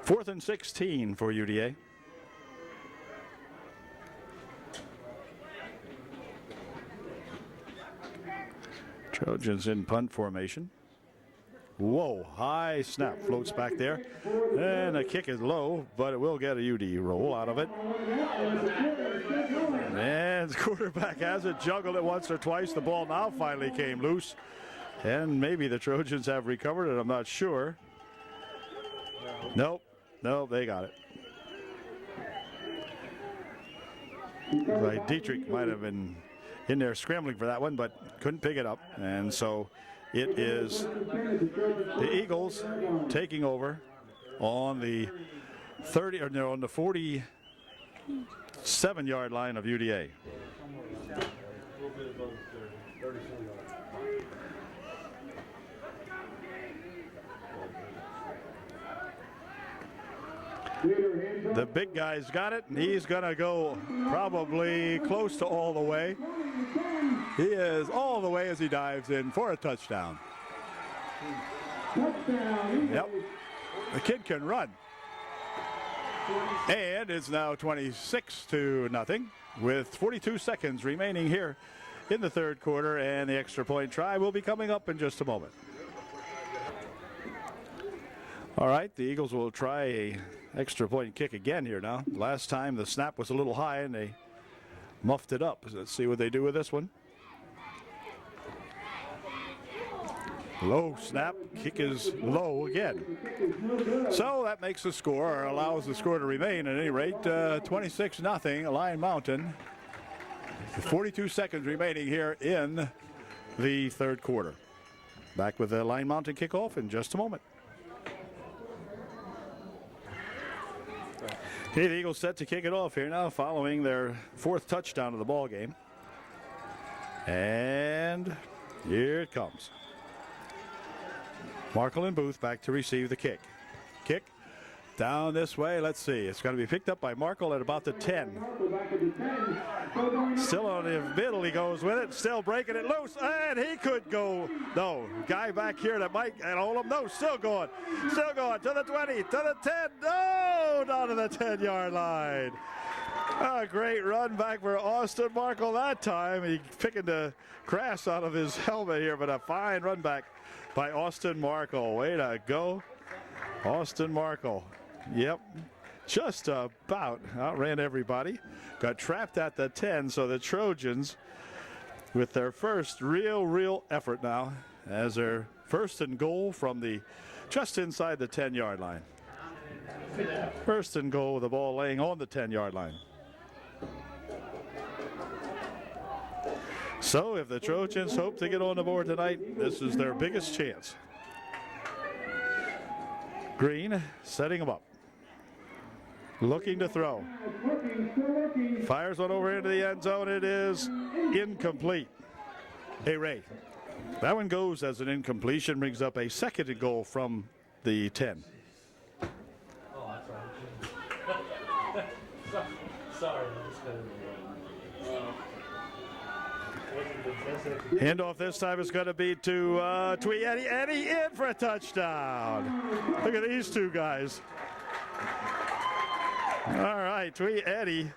Fourth and 16 for UDA. Trojans in punt formation. Whoa, high snap, floats back there. And the kick is low, but it will get a UD roll out of it. And the quarterback has it, juggled it once or twice. The ball now finally came loose. And maybe the Trojans have recovered it, I'm not sure. Nope, they got it. Right, Dietrich might have been in there scrambling for that one, but couldn't pick it up. And so it is the Eagles taking over on the 47-yard line of UDA. The big guy's got it, and he's going to go probably close to all the way. He is all the way as he dives in for a touchdown. Yep, the kid can run. And it's now 26-0 with 42 seconds remaining here in the 3rd quarter, and the extra point try will be coming up in just a moment. All right, the Eagles will try a extra point kick again here now. Last time the snap was a little high and they muffed it up. Let's see what they do with this one. Low snap, kick is low again. So that makes the score, or allows the score to remain at any rate, 26-0, Lion Mountain. 42 seconds remaining here in the 3rd quarter. Back with the Lion Mountain kickoff in just a moment. Okay, the Eagles set to kick it off here now following their 4th touchdown of the ball game. And here it comes. Markle and Booth back to receive the kick. Kick down this way. Let's see. It's going to be picked up by Markle at about the 10. Still on the middle, he goes with it. Still breaking it loose, and he could go. No, guy back here that might and hold him. No, still going. Still going to the 20, to the 10. No, down to the 10-yard line. A great run back for Austin Markle that time. He picking the grass out of his helmet here, but a fine run back by Austin Markle. Way to go, Austin Markle. Yep, just about outran everybody. Got trapped at the 10, so the Trojans with their first real effort now as their 1st and goal from the just inside the 10-yard line. 1st and goal with the ball laying on the 10-yard line. So if the Trojans hope to get on the board tonight, this is their biggest chance. Green setting him up. Looking to throw. Fires one over into the end zone. It is incomplete. Hey, Ray. That one goes as an incompletion, brings up a 2nd and goal from the 10. Sorry. Handoff this time is going to be to Twee Eddie. Eddie in for a touchdown. Look at these two guys. All right, Twee Eddie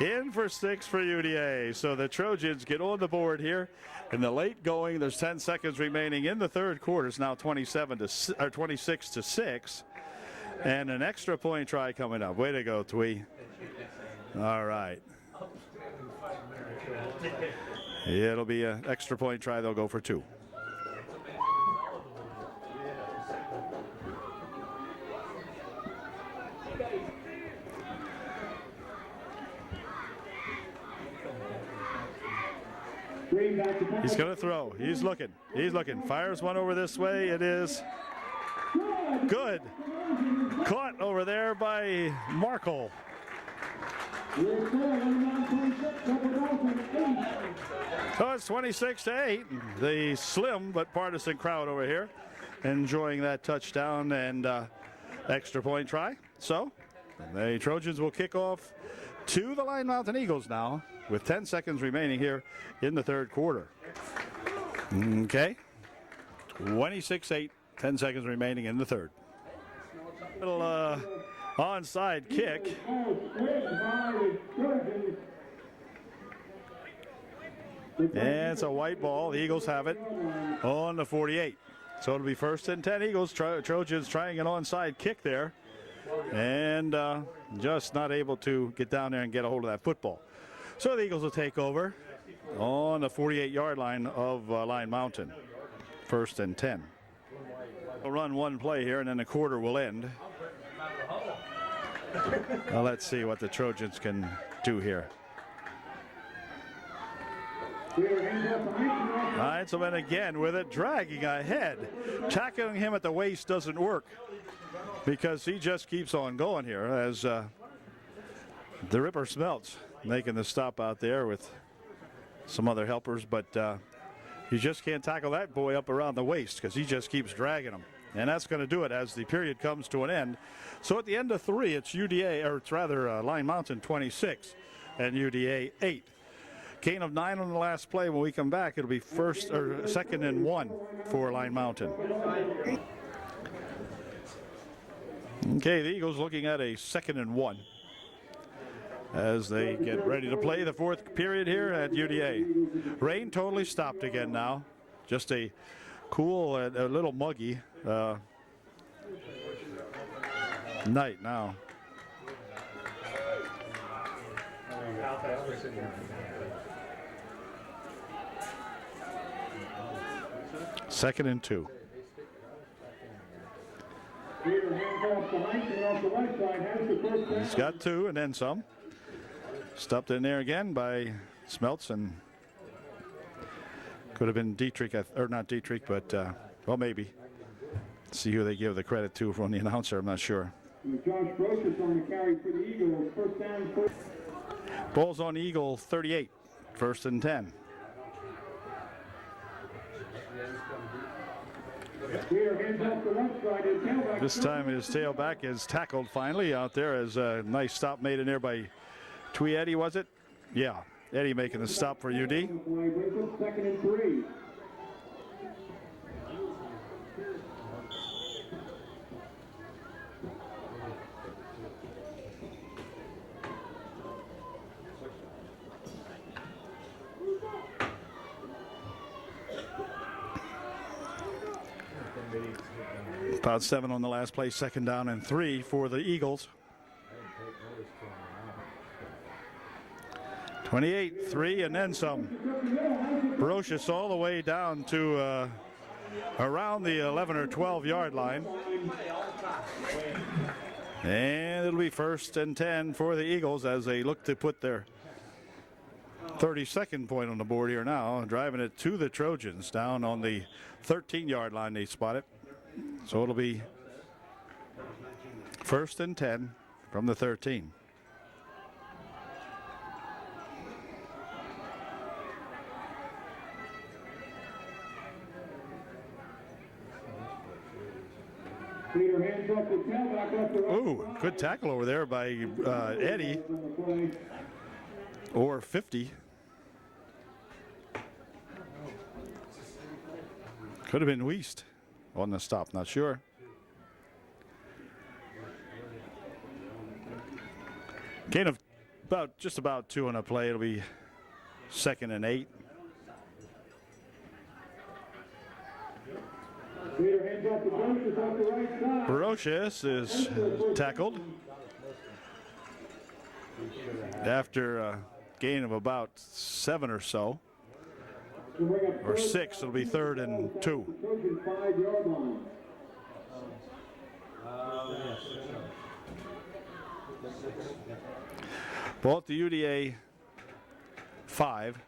in for 6 for UDA. So the Trojans get on the board here in the late going. There's 10 seconds remaining in the 3rd quarter. It's now 26-6, and an extra point try coming up. Way to go, Twee. All right. It'll be an extra point try. They'll go for 2. He's going to throw. He's looking. He's looking. Fires one over this way. It is good. Caught over there by Markle. So it's 26-8. The slim but partisan crowd over here enjoying that touchdown and extra point try. So the Trojans will kick off to the Line Mountain Eagles now with 10 seconds remaining here in the third quarter. Okay. 26-8, 10 seconds remaining in the third. Little onside kick. And it's a white ball. The Eagles have it on the 48. So it'll be first and 10 Eagles. Trojans trying an onside kick there. And just not able to get down there and get a hold of that football. So the Eagles will take over on the 48-yard line of Line Mountain. First and 10. We'll run one play here and then the quarter will end. Well, let's see what the Trojans can do here. All right, so then again with it dragging ahead. Tackling him at the waist doesn't work because he just keeps on going here as the Ripper Smelts making the stop out there with some other helpers, but you just can't tackle that boy up around the waist because he just keeps dragging him. And that's going to do it as the period comes to an end. So at the end of 3, it's UDA, or it's rather Line Mountain 26 and UDA 8. Gain of 9 on the last play. When we come back, it'll be second and 1 for Line Mountain. Okay, the Eagles looking at a second and 1 as they get ready to play the fourth period here at UDA. Rain totally stopped again now. Just a cool, a little muggy night now. Second and 2. He's got 2 and then some. Stuffed in there again by Smelts, and could have been Dietrich, or not Dietrich, but well, maybe. See who they give the credit to from the announcer. I'm not sure. Josh Brocious on the carry for the Eagles. First down. Ball's on Eagle 38. First and 10. This time his tailback is tackled finally out there as a nice stop made in there by Eddie, was it? Yeah, Eddie making the stop for UD. Second and 3. About 7 on the last play, second down and 3 for the Eagles. 28-3 and then some. Brocious all the way down to around the 11 or 12 yard line. And it'll be first and 10 for the Eagles as they look to put their 32nd point on the board here now, driving it to the Trojans down on the 13-yard line. They spot it. So it'll be first and 10 from the 13. Ooh, good tackle over there by Eddie. Or 50. Could have been Weist on the stop, not sure. Gain of just about 2 on a play. It'll be second and 8. Brocious is tackled after a gain of about 7 or so. Or 6, it'll be third and 2. Ball at the UDA 5.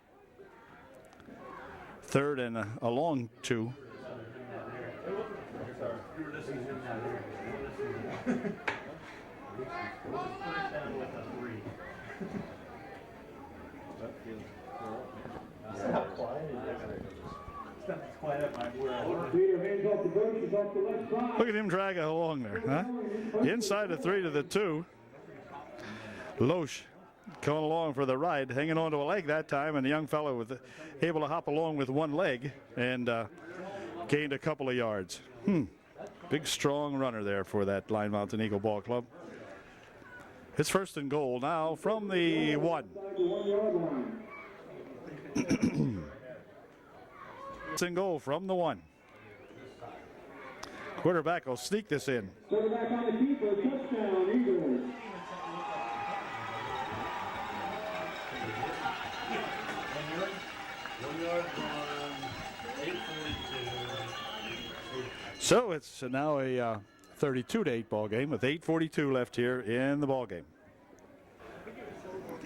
third and a long 2. Peter hands off the bushes off the left side. Look at him drag it along there, huh? Inside the 3 to the 2. Loesch coming along for the ride, hanging on to a leg that time, and the young fellow was able to hop along with one leg and gained a couple of yards. Big, strong runner there for that Line Mountain Eagle Ball Club. It's first and goal now from the 1. It's in goal from the 1. Quarterback will sneak this in. Quarterback on the keeper, touchdown, Eagles. So it's now a 32-8 ball game with 8:42 left here in the ball game.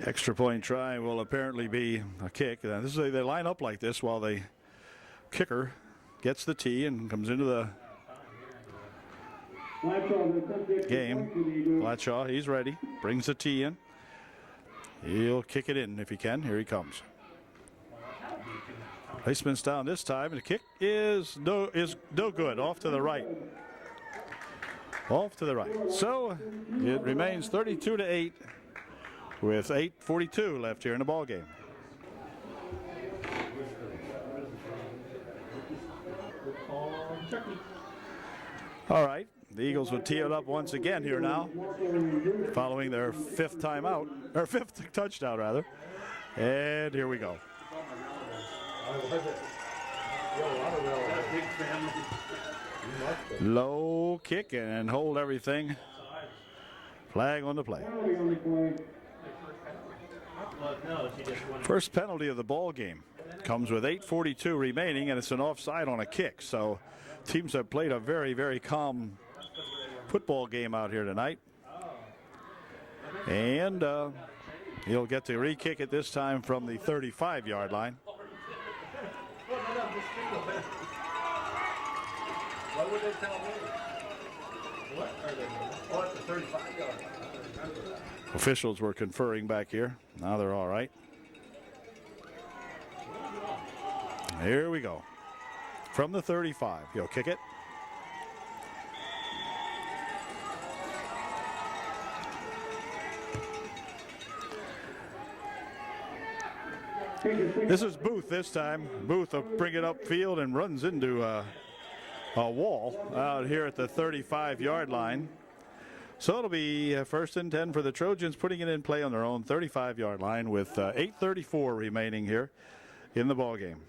Extra point try will apparently be a kick. This is they line up like this while the kicker gets the tee and comes into the game. Bladshaw, he's ready. Brings the tee in. He'll kick it in if he can. Here he comes. Placement's down this time, and the kick is no good. Off to the right. Off to the right. So it remains 32-8 with 8:42 left here in the ball game. All right, the Eagles will tee it up once again here now, following their 5th timeout, or 5th touchdown rather. And here we go. Low kick and hold everything. Flag on the play. First penalty of the ball game comes with 8:42 remaining, and it's an offside on a kick. So teams have played a very, very calm football game out here tonight. And he'll get to re-kick it this time from the 35-yard line. Why would they tell me? What are they? What, the 35-yard line? Officials were conferring back here. Now they're all right. Here we go. From the 35, he'll kick it. This is Booth this time. Booth will bring it upfield and runs into a wall out here at the 35-yard line. So it'll be 1st and 10 for the Trojans, putting it in play on their own 35-yard line with 8:34 remaining here in the ball game.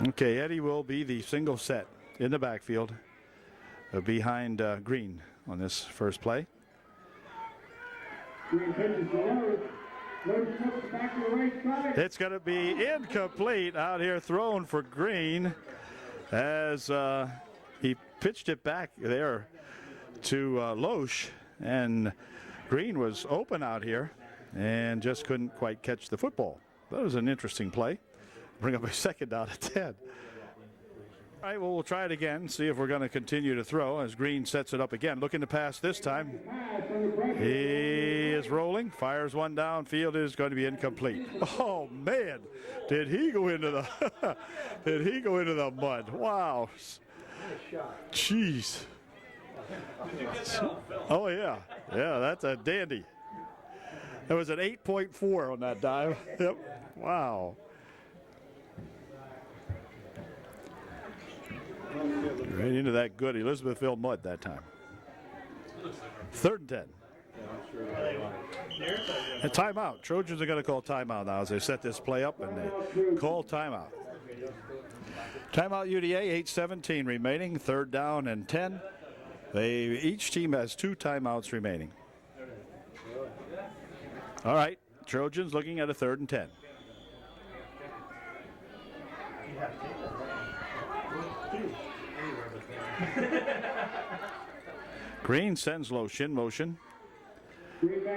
Okay, Eddie will be the single set in the backfield behind Green on this first play. It's going to be incomplete out here, thrown for Green as he pitched it back there to Loesch, and Green was open out here and just couldn't quite catch the football. That was an interesting play. Bring up a 2nd down at 10. All right, well, we'll try it again, see if we're going to continue to throw as Green sets it up again. Looking to pass this time. He is rolling, fires one downfield, is going to be incomplete. Oh, man, did he go into the did he go into the mud? Wow. Jeez. Oh, yeah. Yeah, that's a dandy. It was an 8.4 on that dive. Yep. Wow. Right into that good Elizabethville mud that time. 3rd and 10. A timeout. Trojans are going to call timeout now as they set this play up, and they call timeout. Timeout UDA, 8:17 remaining, 3rd down and 10. Each team has 2 timeouts remaining. All right, Trojans looking at a 3rd and 10. Green sends Loesch in motion.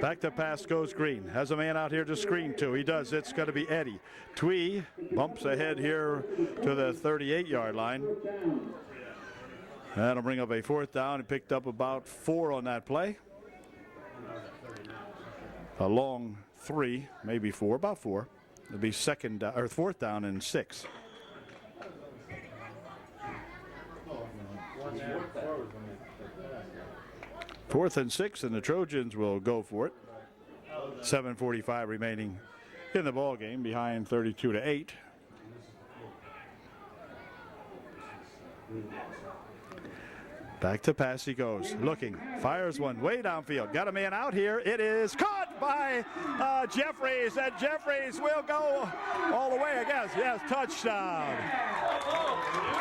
Back to pass goes Green. Has a man out here to screen to. He does. It's going to be Eddie. Twee bumps ahead here to the 38-yard line. That'll bring up a 4th down. He picked up about 4 on that play. A long 3, maybe 4, about 4. It'll be 4th down and 6. Fourth and 6, and the Trojans will go for it. 7:45 remaining in the ball game, behind 32-8. Back to pass he goes, looking, fires one way downfield. Got a man out here. It is caught by Jeffries, and Jeffries will go all the way, I guess. Yes, touchdown.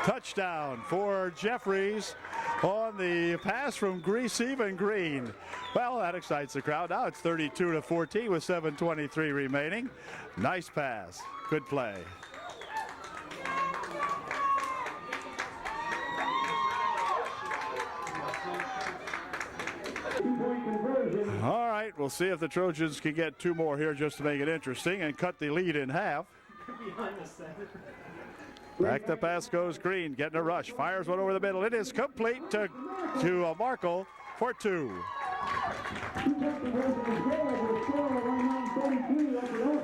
Touchdown for Jeffries on the pass from Stephen Green. Well, that excites the crowd. Now it's 32-14 with 7:23 remaining. Nice pass. Good play. All right, we'll see if the Trojans can get 2 more here just to make it interesting and cut the lead in half. Back to pass goes Green, getting a rush, fires one over the middle. It is complete to Markle for 2.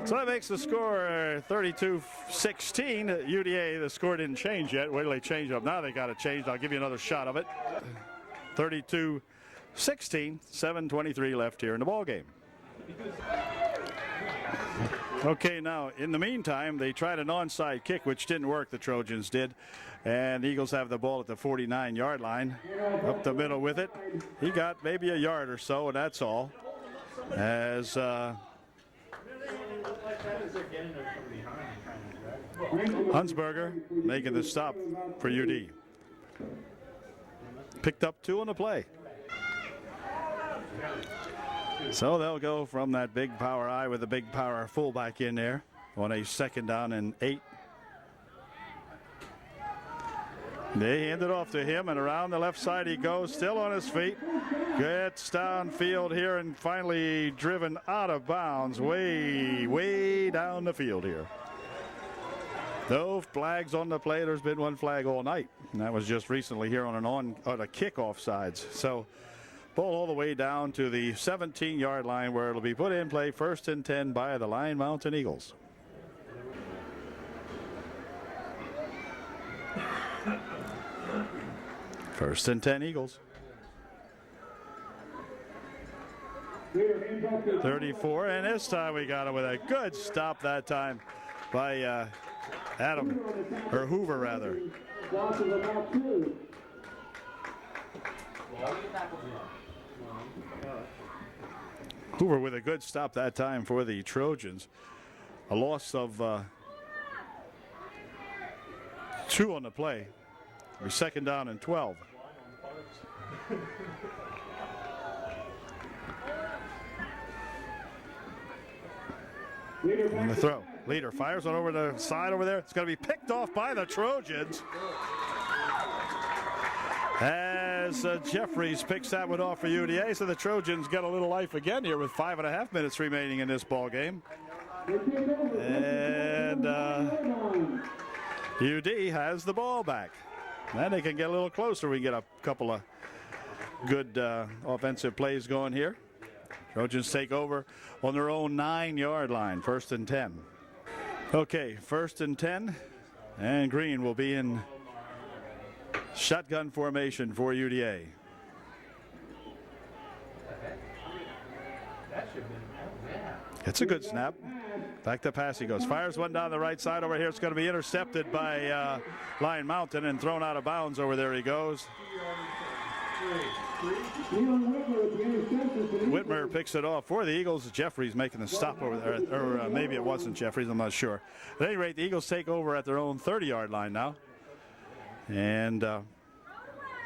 So that makes the score 32-16. UDA, the score didn't change yet. Wait till they change up. Now they got it changed. I'll give you another shot of it. 32-16, 7:23 left here in the ball game. Okay, now in the meantime, they tried an onside kick, which didn't work. The Trojans did, and the Eagles have the ball at the 49-yard line. Up the middle with it. He got maybe a yard or so, and that's all. As Hunsberger making the stop for UD. Picked up 2 on the play. So they'll go from that big power eye with a big power fullback in there on a 2nd down and 8. They hand it off to him, and around the left side he goes, still on his feet. Gets downfield here and finally driven out of bounds way down the field here. No flags on the play. There's been 1 flag all night, and that was just recently here on a kickoff sides. So ball all the way down to the 17-yard line where it'll be put in play, 1st and 10 by the Lion Mountain Eagles. First and 10 Eagles. 34, and this time we got it with a good stop that time by Hoover rather. Hoover with a good stop that time for the Trojans. A loss of 2 on the play. It'll be 2nd down and 12. On the throw. Leader fires one over the side over there. It's going to be picked off by the Trojans. As Jeffries picks that one off for UDA, so the Trojans get a little life again here with 5.5 minutes remaining in this ball game. And UD has the ball back. And they can get a little closer. We can get a couple of good offensive plays going here. Trojans take over on their own 9-yard line, 1st and 10. Okay, 1st and 10, and Green will be in shotgun formation for UDA. It's a good snap. Back to pass he goes. Fires one down the right side over here. It's going to be intercepted by Lion Mountain and thrown out of bounds over there he goes. Whitmer picks it off for the Eagles. Jeffries making the stop over there, or maybe it wasn't Jeffries, I'm not sure. At any rate, the Eagles take over at their own 30-yard line now. And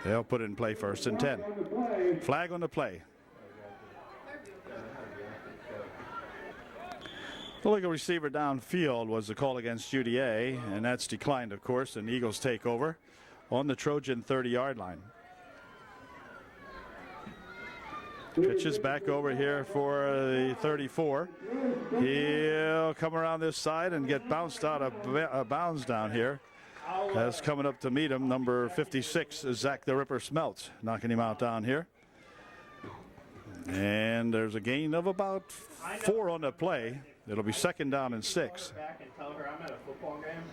they'll put it in play, 1st and 10. Flag on the play. The legal receiver downfield was the call against UDA, and that's declined, of course, and the Eagles take over on the Trojan 30-yard line. Pitches back over here for the 34. He'll come around this side and get bounced out of bounds down here. That's coming up to meet him, number 56, Zach the Ripper Smeltz, knocking him out down here. And there's a gain of about 4 on the play. It'll be 2nd down and 6. Back and tell her I'm at a football game.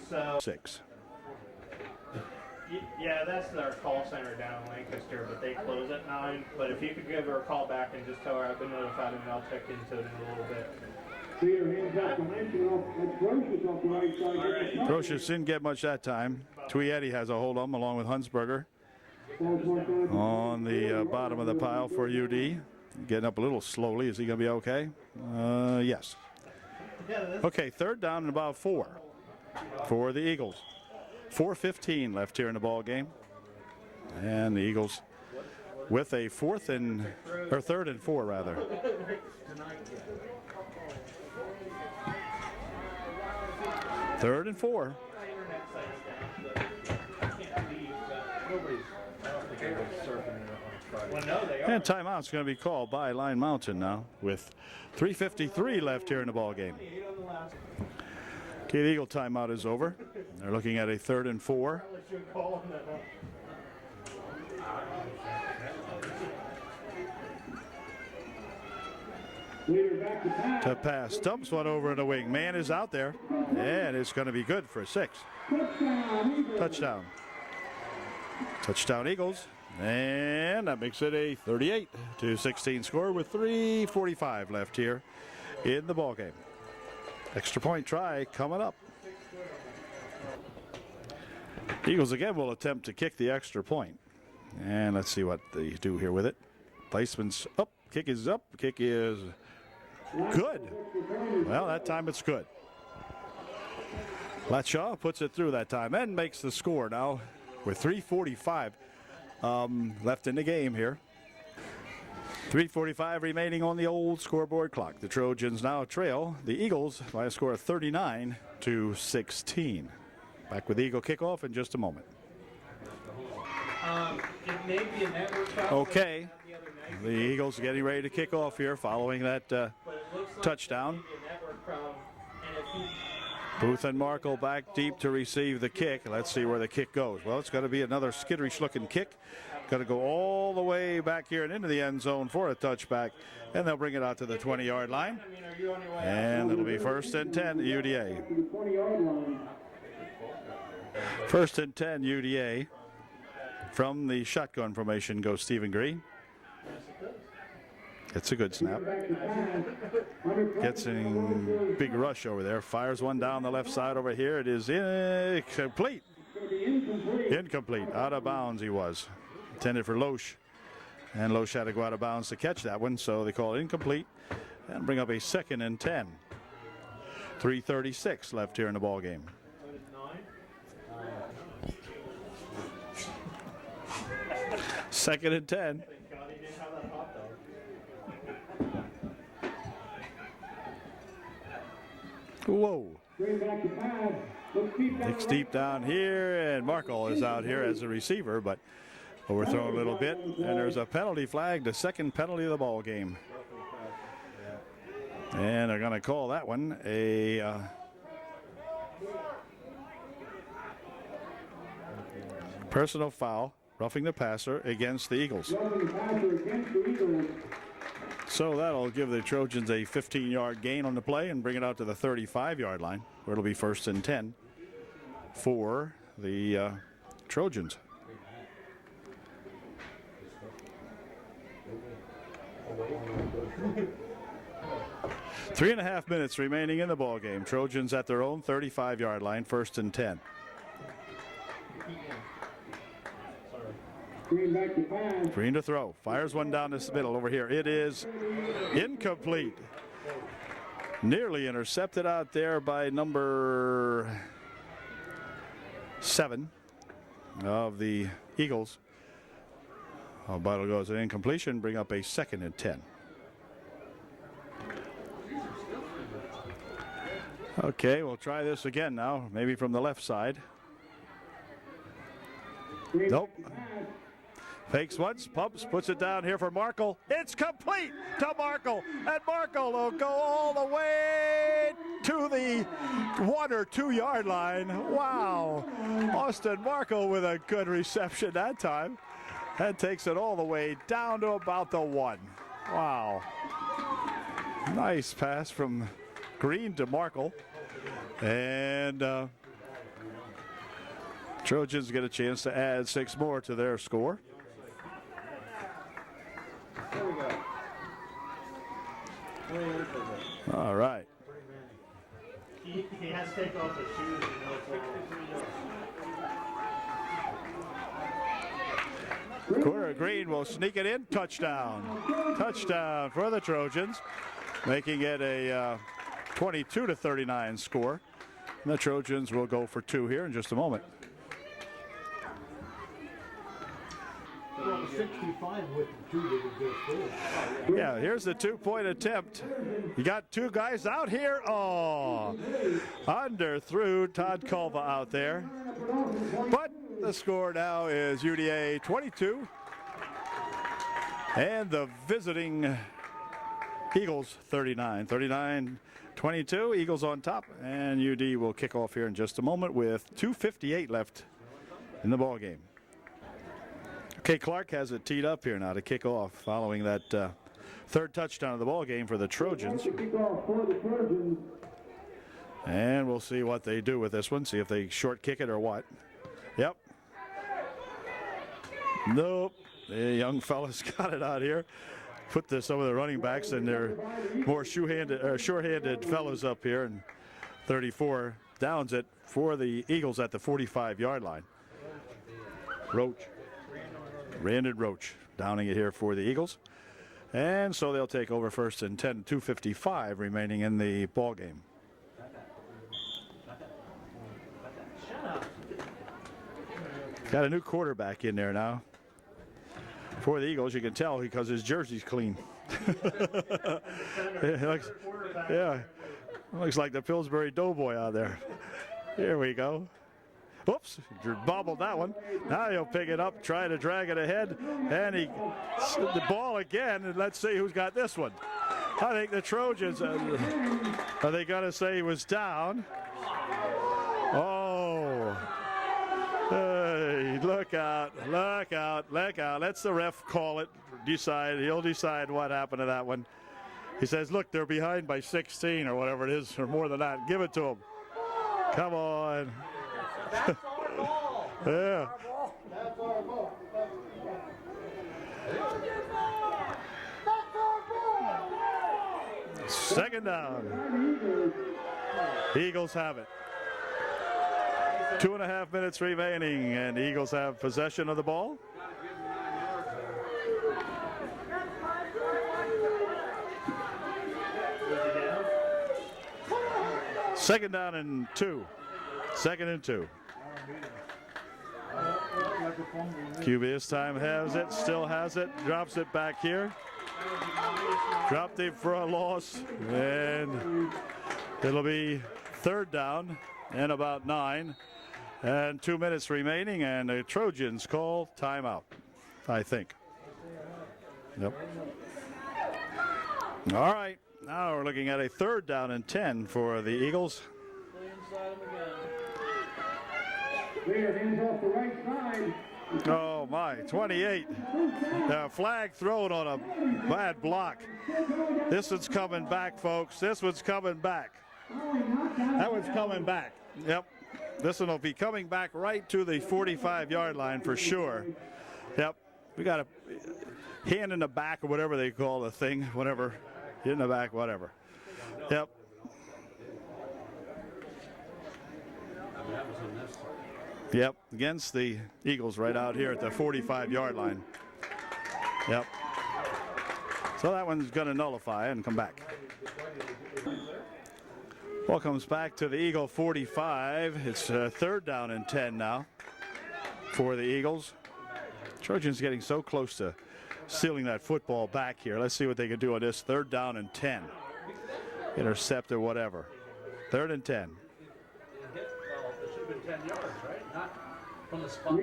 So 6. Yeah, that's our call center down in Lancaster, but they close at 9. But if you could give her a call back and just tell her I've been notified, and I'll check into it in a little bit. Trojan didn't get much that time. Tweetti has a hold on him along with Hunsberger on the bottom of the pile for UD. Getting up a little slowly. Is he going to be okay? Yes. Okay, 3rd down and about 4 for the Eagles. 4:15 left here in the ball game, and the Eagles with a 3rd and 4 rather. Third and 4. And timeout's going to be called by Line Mountain now with 3:53 left here in the ball game. Okay, the Eagle timeout is over. They're looking at a 3rd and 4. To pass, dumps one over in the wing. Man is out there, and it's going to be good for a 6. Touchdown. Touchdown Eagles, and that makes it a 38-16 score with 3:45 left here in the ball game. Extra point try coming up. Eagles again will attempt to kick the extra point, and let's see what they do here with it. Placement's up, kick is up, kick is good. Well, that time it's good. Latshaw puts it through that time and makes the score now with 3:45 left in the game here. 3:45 remaining on the old scoreboard clock. The Trojans now trail the Eagles by a score of 39-16. Back with Eagle kickoff in just a moment. It may be a network foul. Okay. The Eagles getting ready to kick off here following that touchdown. Booth and Markle back deep to receive the kick. Let's see where the kick goes. Well, it's going to be another skitterish looking kick. Going to go all the way back here and into the end zone for a touchback. And they'll bring it out to the 20-yard line. And it'll be 1st and 10 UDA. 1st and 10 UDA. From the shotgun formation goes Stephen Green. It's a good snap. Gets a big rush over there. Fires one down the left side over here. It is incomplete. Incomplete. Out of bounds he was. Intended for Loesch. And Loesch had to go out of bounds to catch that one. So they call it incomplete. And bring up a 2nd and 10. 3:36 left here in the ball game. 2nd and 10. Whoa. Nick's deep down here, and Markle is out here as a receiver, but overthrown a little bit. And there's a penalty flag, the 2nd penalty of the ball game. And they're going to call that one a personal foul, roughing the passer against the Eagles. So that'll give the Trojans a 15-yard gain on the play and bring it out to the 35-yard line, where it'll be 1st and 10 for the Trojans. Three and a half minutes remaining in the ball game. Trojans at their own 35-yard line, 1st and 10. Green to throw. Fires one down this middle over here. It is incomplete. Nearly intercepted out there by number 7 of the Eagles. But it'll go as an incompletion, bring up a 2nd and 10. Okay, we'll try this again now, maybe from the left side. Nope. Fakes once, pumps, puts it down here for Markle. It's complete to Markle, and Markle will go all the way to the 1 or 2 yard line. Wow. Austin Markle with a good reception that time. That takes it all the way down to about the 1. Wow. Nice pass from Green to Markle. And Trojans get a chance to add 6 more to their score. There we go. All right. He has to take off his shoes. Corner Green will sneak it in. Touchdown. Touchdown for the Trojans, making it a 22-39 score. And the Trojans will go for 2 here in just a moment. 65 with the 2 that we just scored. Yeah, here's the 2-point attempt. You got 2 guys out here. Oh, underthrew Todd Culva out there. But the score now is UDA 22 and the visiting Eagles 39. 39-22, Eagles on top, and UD will kick off here in just a moment with 2:58 left in the ball game. Okay, Clark has it teed up here now to kick off following that 3rd touchdown of the ball game for the Trojans. And we'll see what they do with this one, see if they short kick it or what. Yep. Nope. The young fellas got it out here. Put some of the running backs and their more short-handed fellows up here, and 34 downs it for the Eagles at the 45-yard line. Roach. Brandon Roach downing it here for the Eagles. And so they'll take over first and 10, 2:55 remaining in the ball game. Got a new quarterback in there now for the Eagles. You can tell because his jersey's clean. Looks like the Pillsbury Doughboy out there. Here we go. Oops, bobbled that one. Now he'll pick it up, try to drag it ahead, and the ball again, and let's see who's got this one. I think the Trojans, are they going to say he was down? Oh. Hey, look out, look out, look out. Let's the ref call it, he'll decide what happened to that one. He says, look, they're behind by 16 or whatever it is, or more than that. Give it to them. Come on. That's our ball. Yeah. That's our ball. Second down. Eagles have it. 2.5 minutes remaining, and the Eagles have possession of the ball. Second down and 2. 2nd and 2. QB this time has it, still has it, drops it back here. Dropped it for a loss, and it'll be 3rd down and about 9. And 2 minutes remaining, and the Trojans call timeout, I think. Yep. All right, now we're looking at a 3rd down and 10 for the Eagles. Oh my, 28. Flag thrown on a bad block. This one's coming back, folks. This one's coming back. That one's coming back. Yep. This one will be coming back right to the 45-yard line for sure. Yep. We got a hand in the back or whatever they call the thing, whatever. In the back, whatever. Yep. Yep, against the Eagles right out here at the 45-yard line. Yep. So that one's going to nullify and come back. Ball comes back to the Eagle 45. It's 3rd down and 10 now for the Eagles. Trojans getting so close to stealing that football back here. Let's see what they can do on this 3rd down and 10. Intercept or whatever. 3rd and 10. It should have been 10 yards, right? Not from the spot.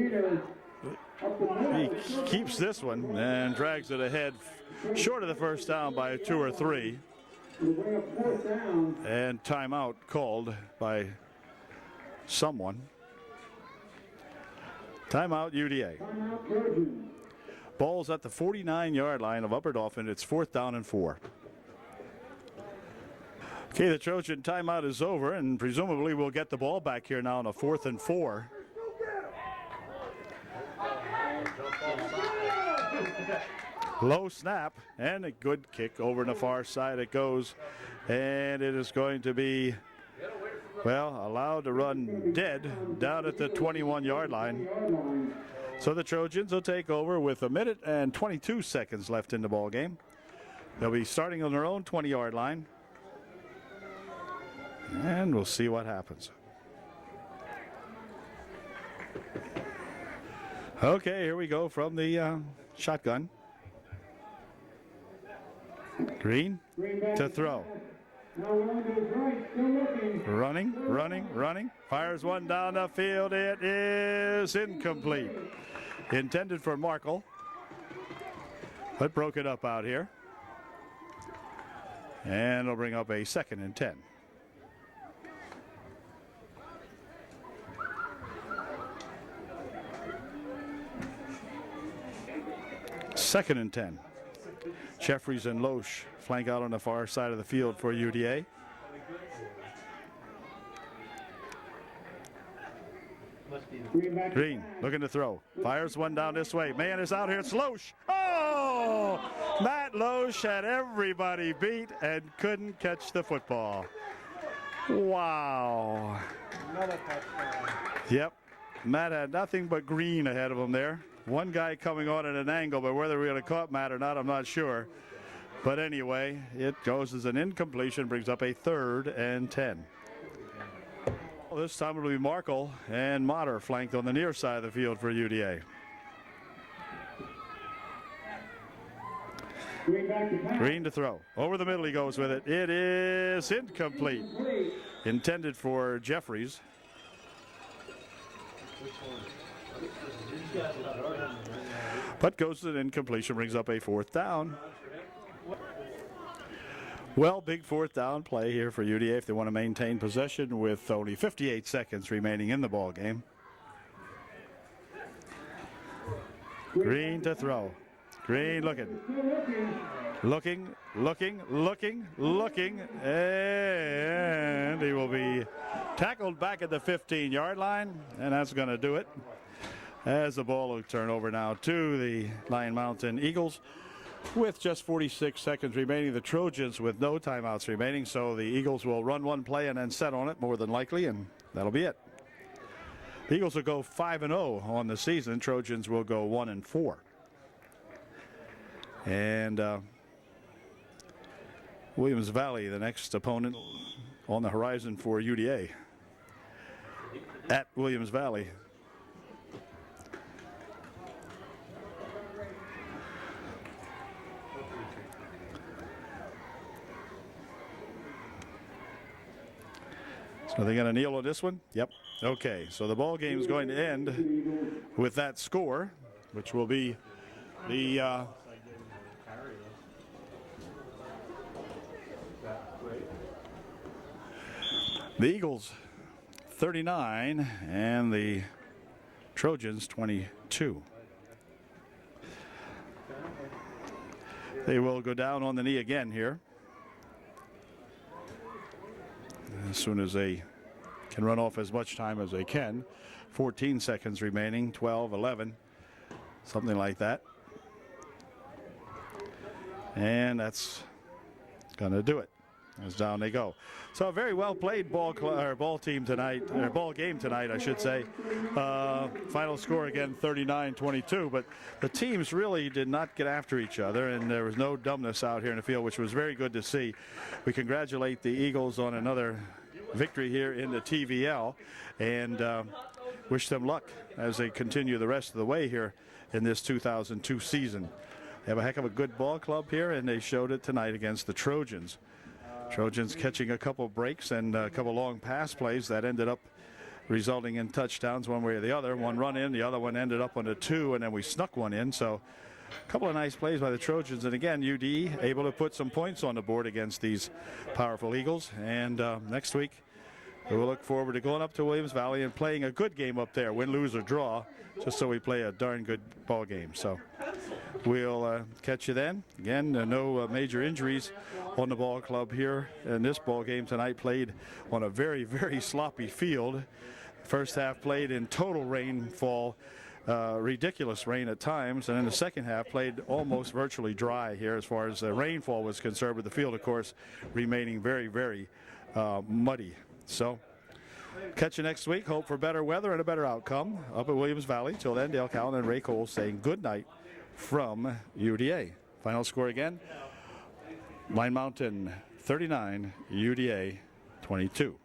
He keeps this one and drags it ahead short of the first down by 2 or 3. And timeout called by someone. Timeout UDA. Ball's at the 49-yard line of Upper Dauphin. It's 4th down and 4. Okay, the Trojan timeout is over, and presumably we'll get the ball back here now on a 4th and 4. Low snap and a good kick over on the far side it goes, and it is going to be, well, allowed to run dead down at the 21-yard line. So the Trojans will take over with 1 minute and 22 seconds left in the ball game. They'll be starting on their own 20-yard line, and we'll see what happens. Okay, here we go from the shotgun. Green to throw. Running. Fires one down the field. It is incomplete. Intended for Markle, but broke it up out here. And it'll bring up a 2nd and 10. Second and 10. Jeffries and Loesch flank out on the far side of the field for UDA. Green looking to throw. Fires one down this way. Man is out here. It's Loesch. Oh! Matt Loesch had everybody beat and couldn't catch the football. Wow. Yep. Matt had nothing but green ahead of him there. One guy coming on at an angle, but whether we would have caught Matt or not, I'm not sure. But anyway, it goes as an incompletion, brings up a 3rd and 10. Well, this time it'll be Markle and Motter flanked on the near side of the field for UDA. Green to throw. Over the middle he goes with it. It is incomplete. Intended for Jeffries. But goes to an incompletion, brings up a 4th down. Well, big 4th down play here for UDA if they want to maintain possession with only 58 seconds remaining in the ball game. Green to throw. Green looking, and he will be tackled back at the 15-yard line, and that's going to do it. As the ball will turn over now to the Lion Mountain Eagles with just 46 seconds remaining. The Trojans with no timeouts remaining, so the Eagles will run one play and then set on it more than likely, and that'll be it. The Eagles will go 5-0 on the season. Trojans will go 1-4. And Williams Valley, the next opponent on the horizon for UDA at Williams Valley. So they going to kneel on this one? Yep. Okay, so the ball game is going to end with that score, which will be the Eagles 39 and the Trojans 22. They will go down on the knee again here as soon as they can run off as much time as they can. 14 seconds remaining, 12, 11, something like that. And that's going to do it. As down they go. So a very well played ball team tonight, or ball game tonight, I should say. Final score again 39-22, but the teams really did not get after each other, and there was no dumbness out here in the field, which was very good to see. We congratulate the Eagles on another victory here in the TVL, and wish them luck as they continue the rest of the way here in this 2002 season. They have a heck of a good ball club here, and they showed it tonight against the Trojans. Trojans catching a couple breaks and a couple long pass plays that ended up resulting in touchdowns one way or the other. One run in, the other one ended up on a 2, and then we snuck one in. So a couple of nice plays by the Trojans. And again, UD able to put some points on the board against these powerful Eagles. And next week, we'll look forward to going up to Williams Valley and playing a good game up there, win, lose, or draw, just so we play a darn good ball game. So we'll catch you then. Again, no major injuries on the ball club here. And this ball game tonight played on a very, very sloppy field. First half played in total rainfall, ridiculous rain at times, and in the second half played almost virtually dry here as far as rainfall was concerned, with the field, of course, remaining very, very muddy. So catch you next week. Hope for better weather and a better outcome up at Williams Valley. Till then, Dale Cowan and Ray Cole saying good night from UDA. Final score again, Line Mountain 39, UDA 22.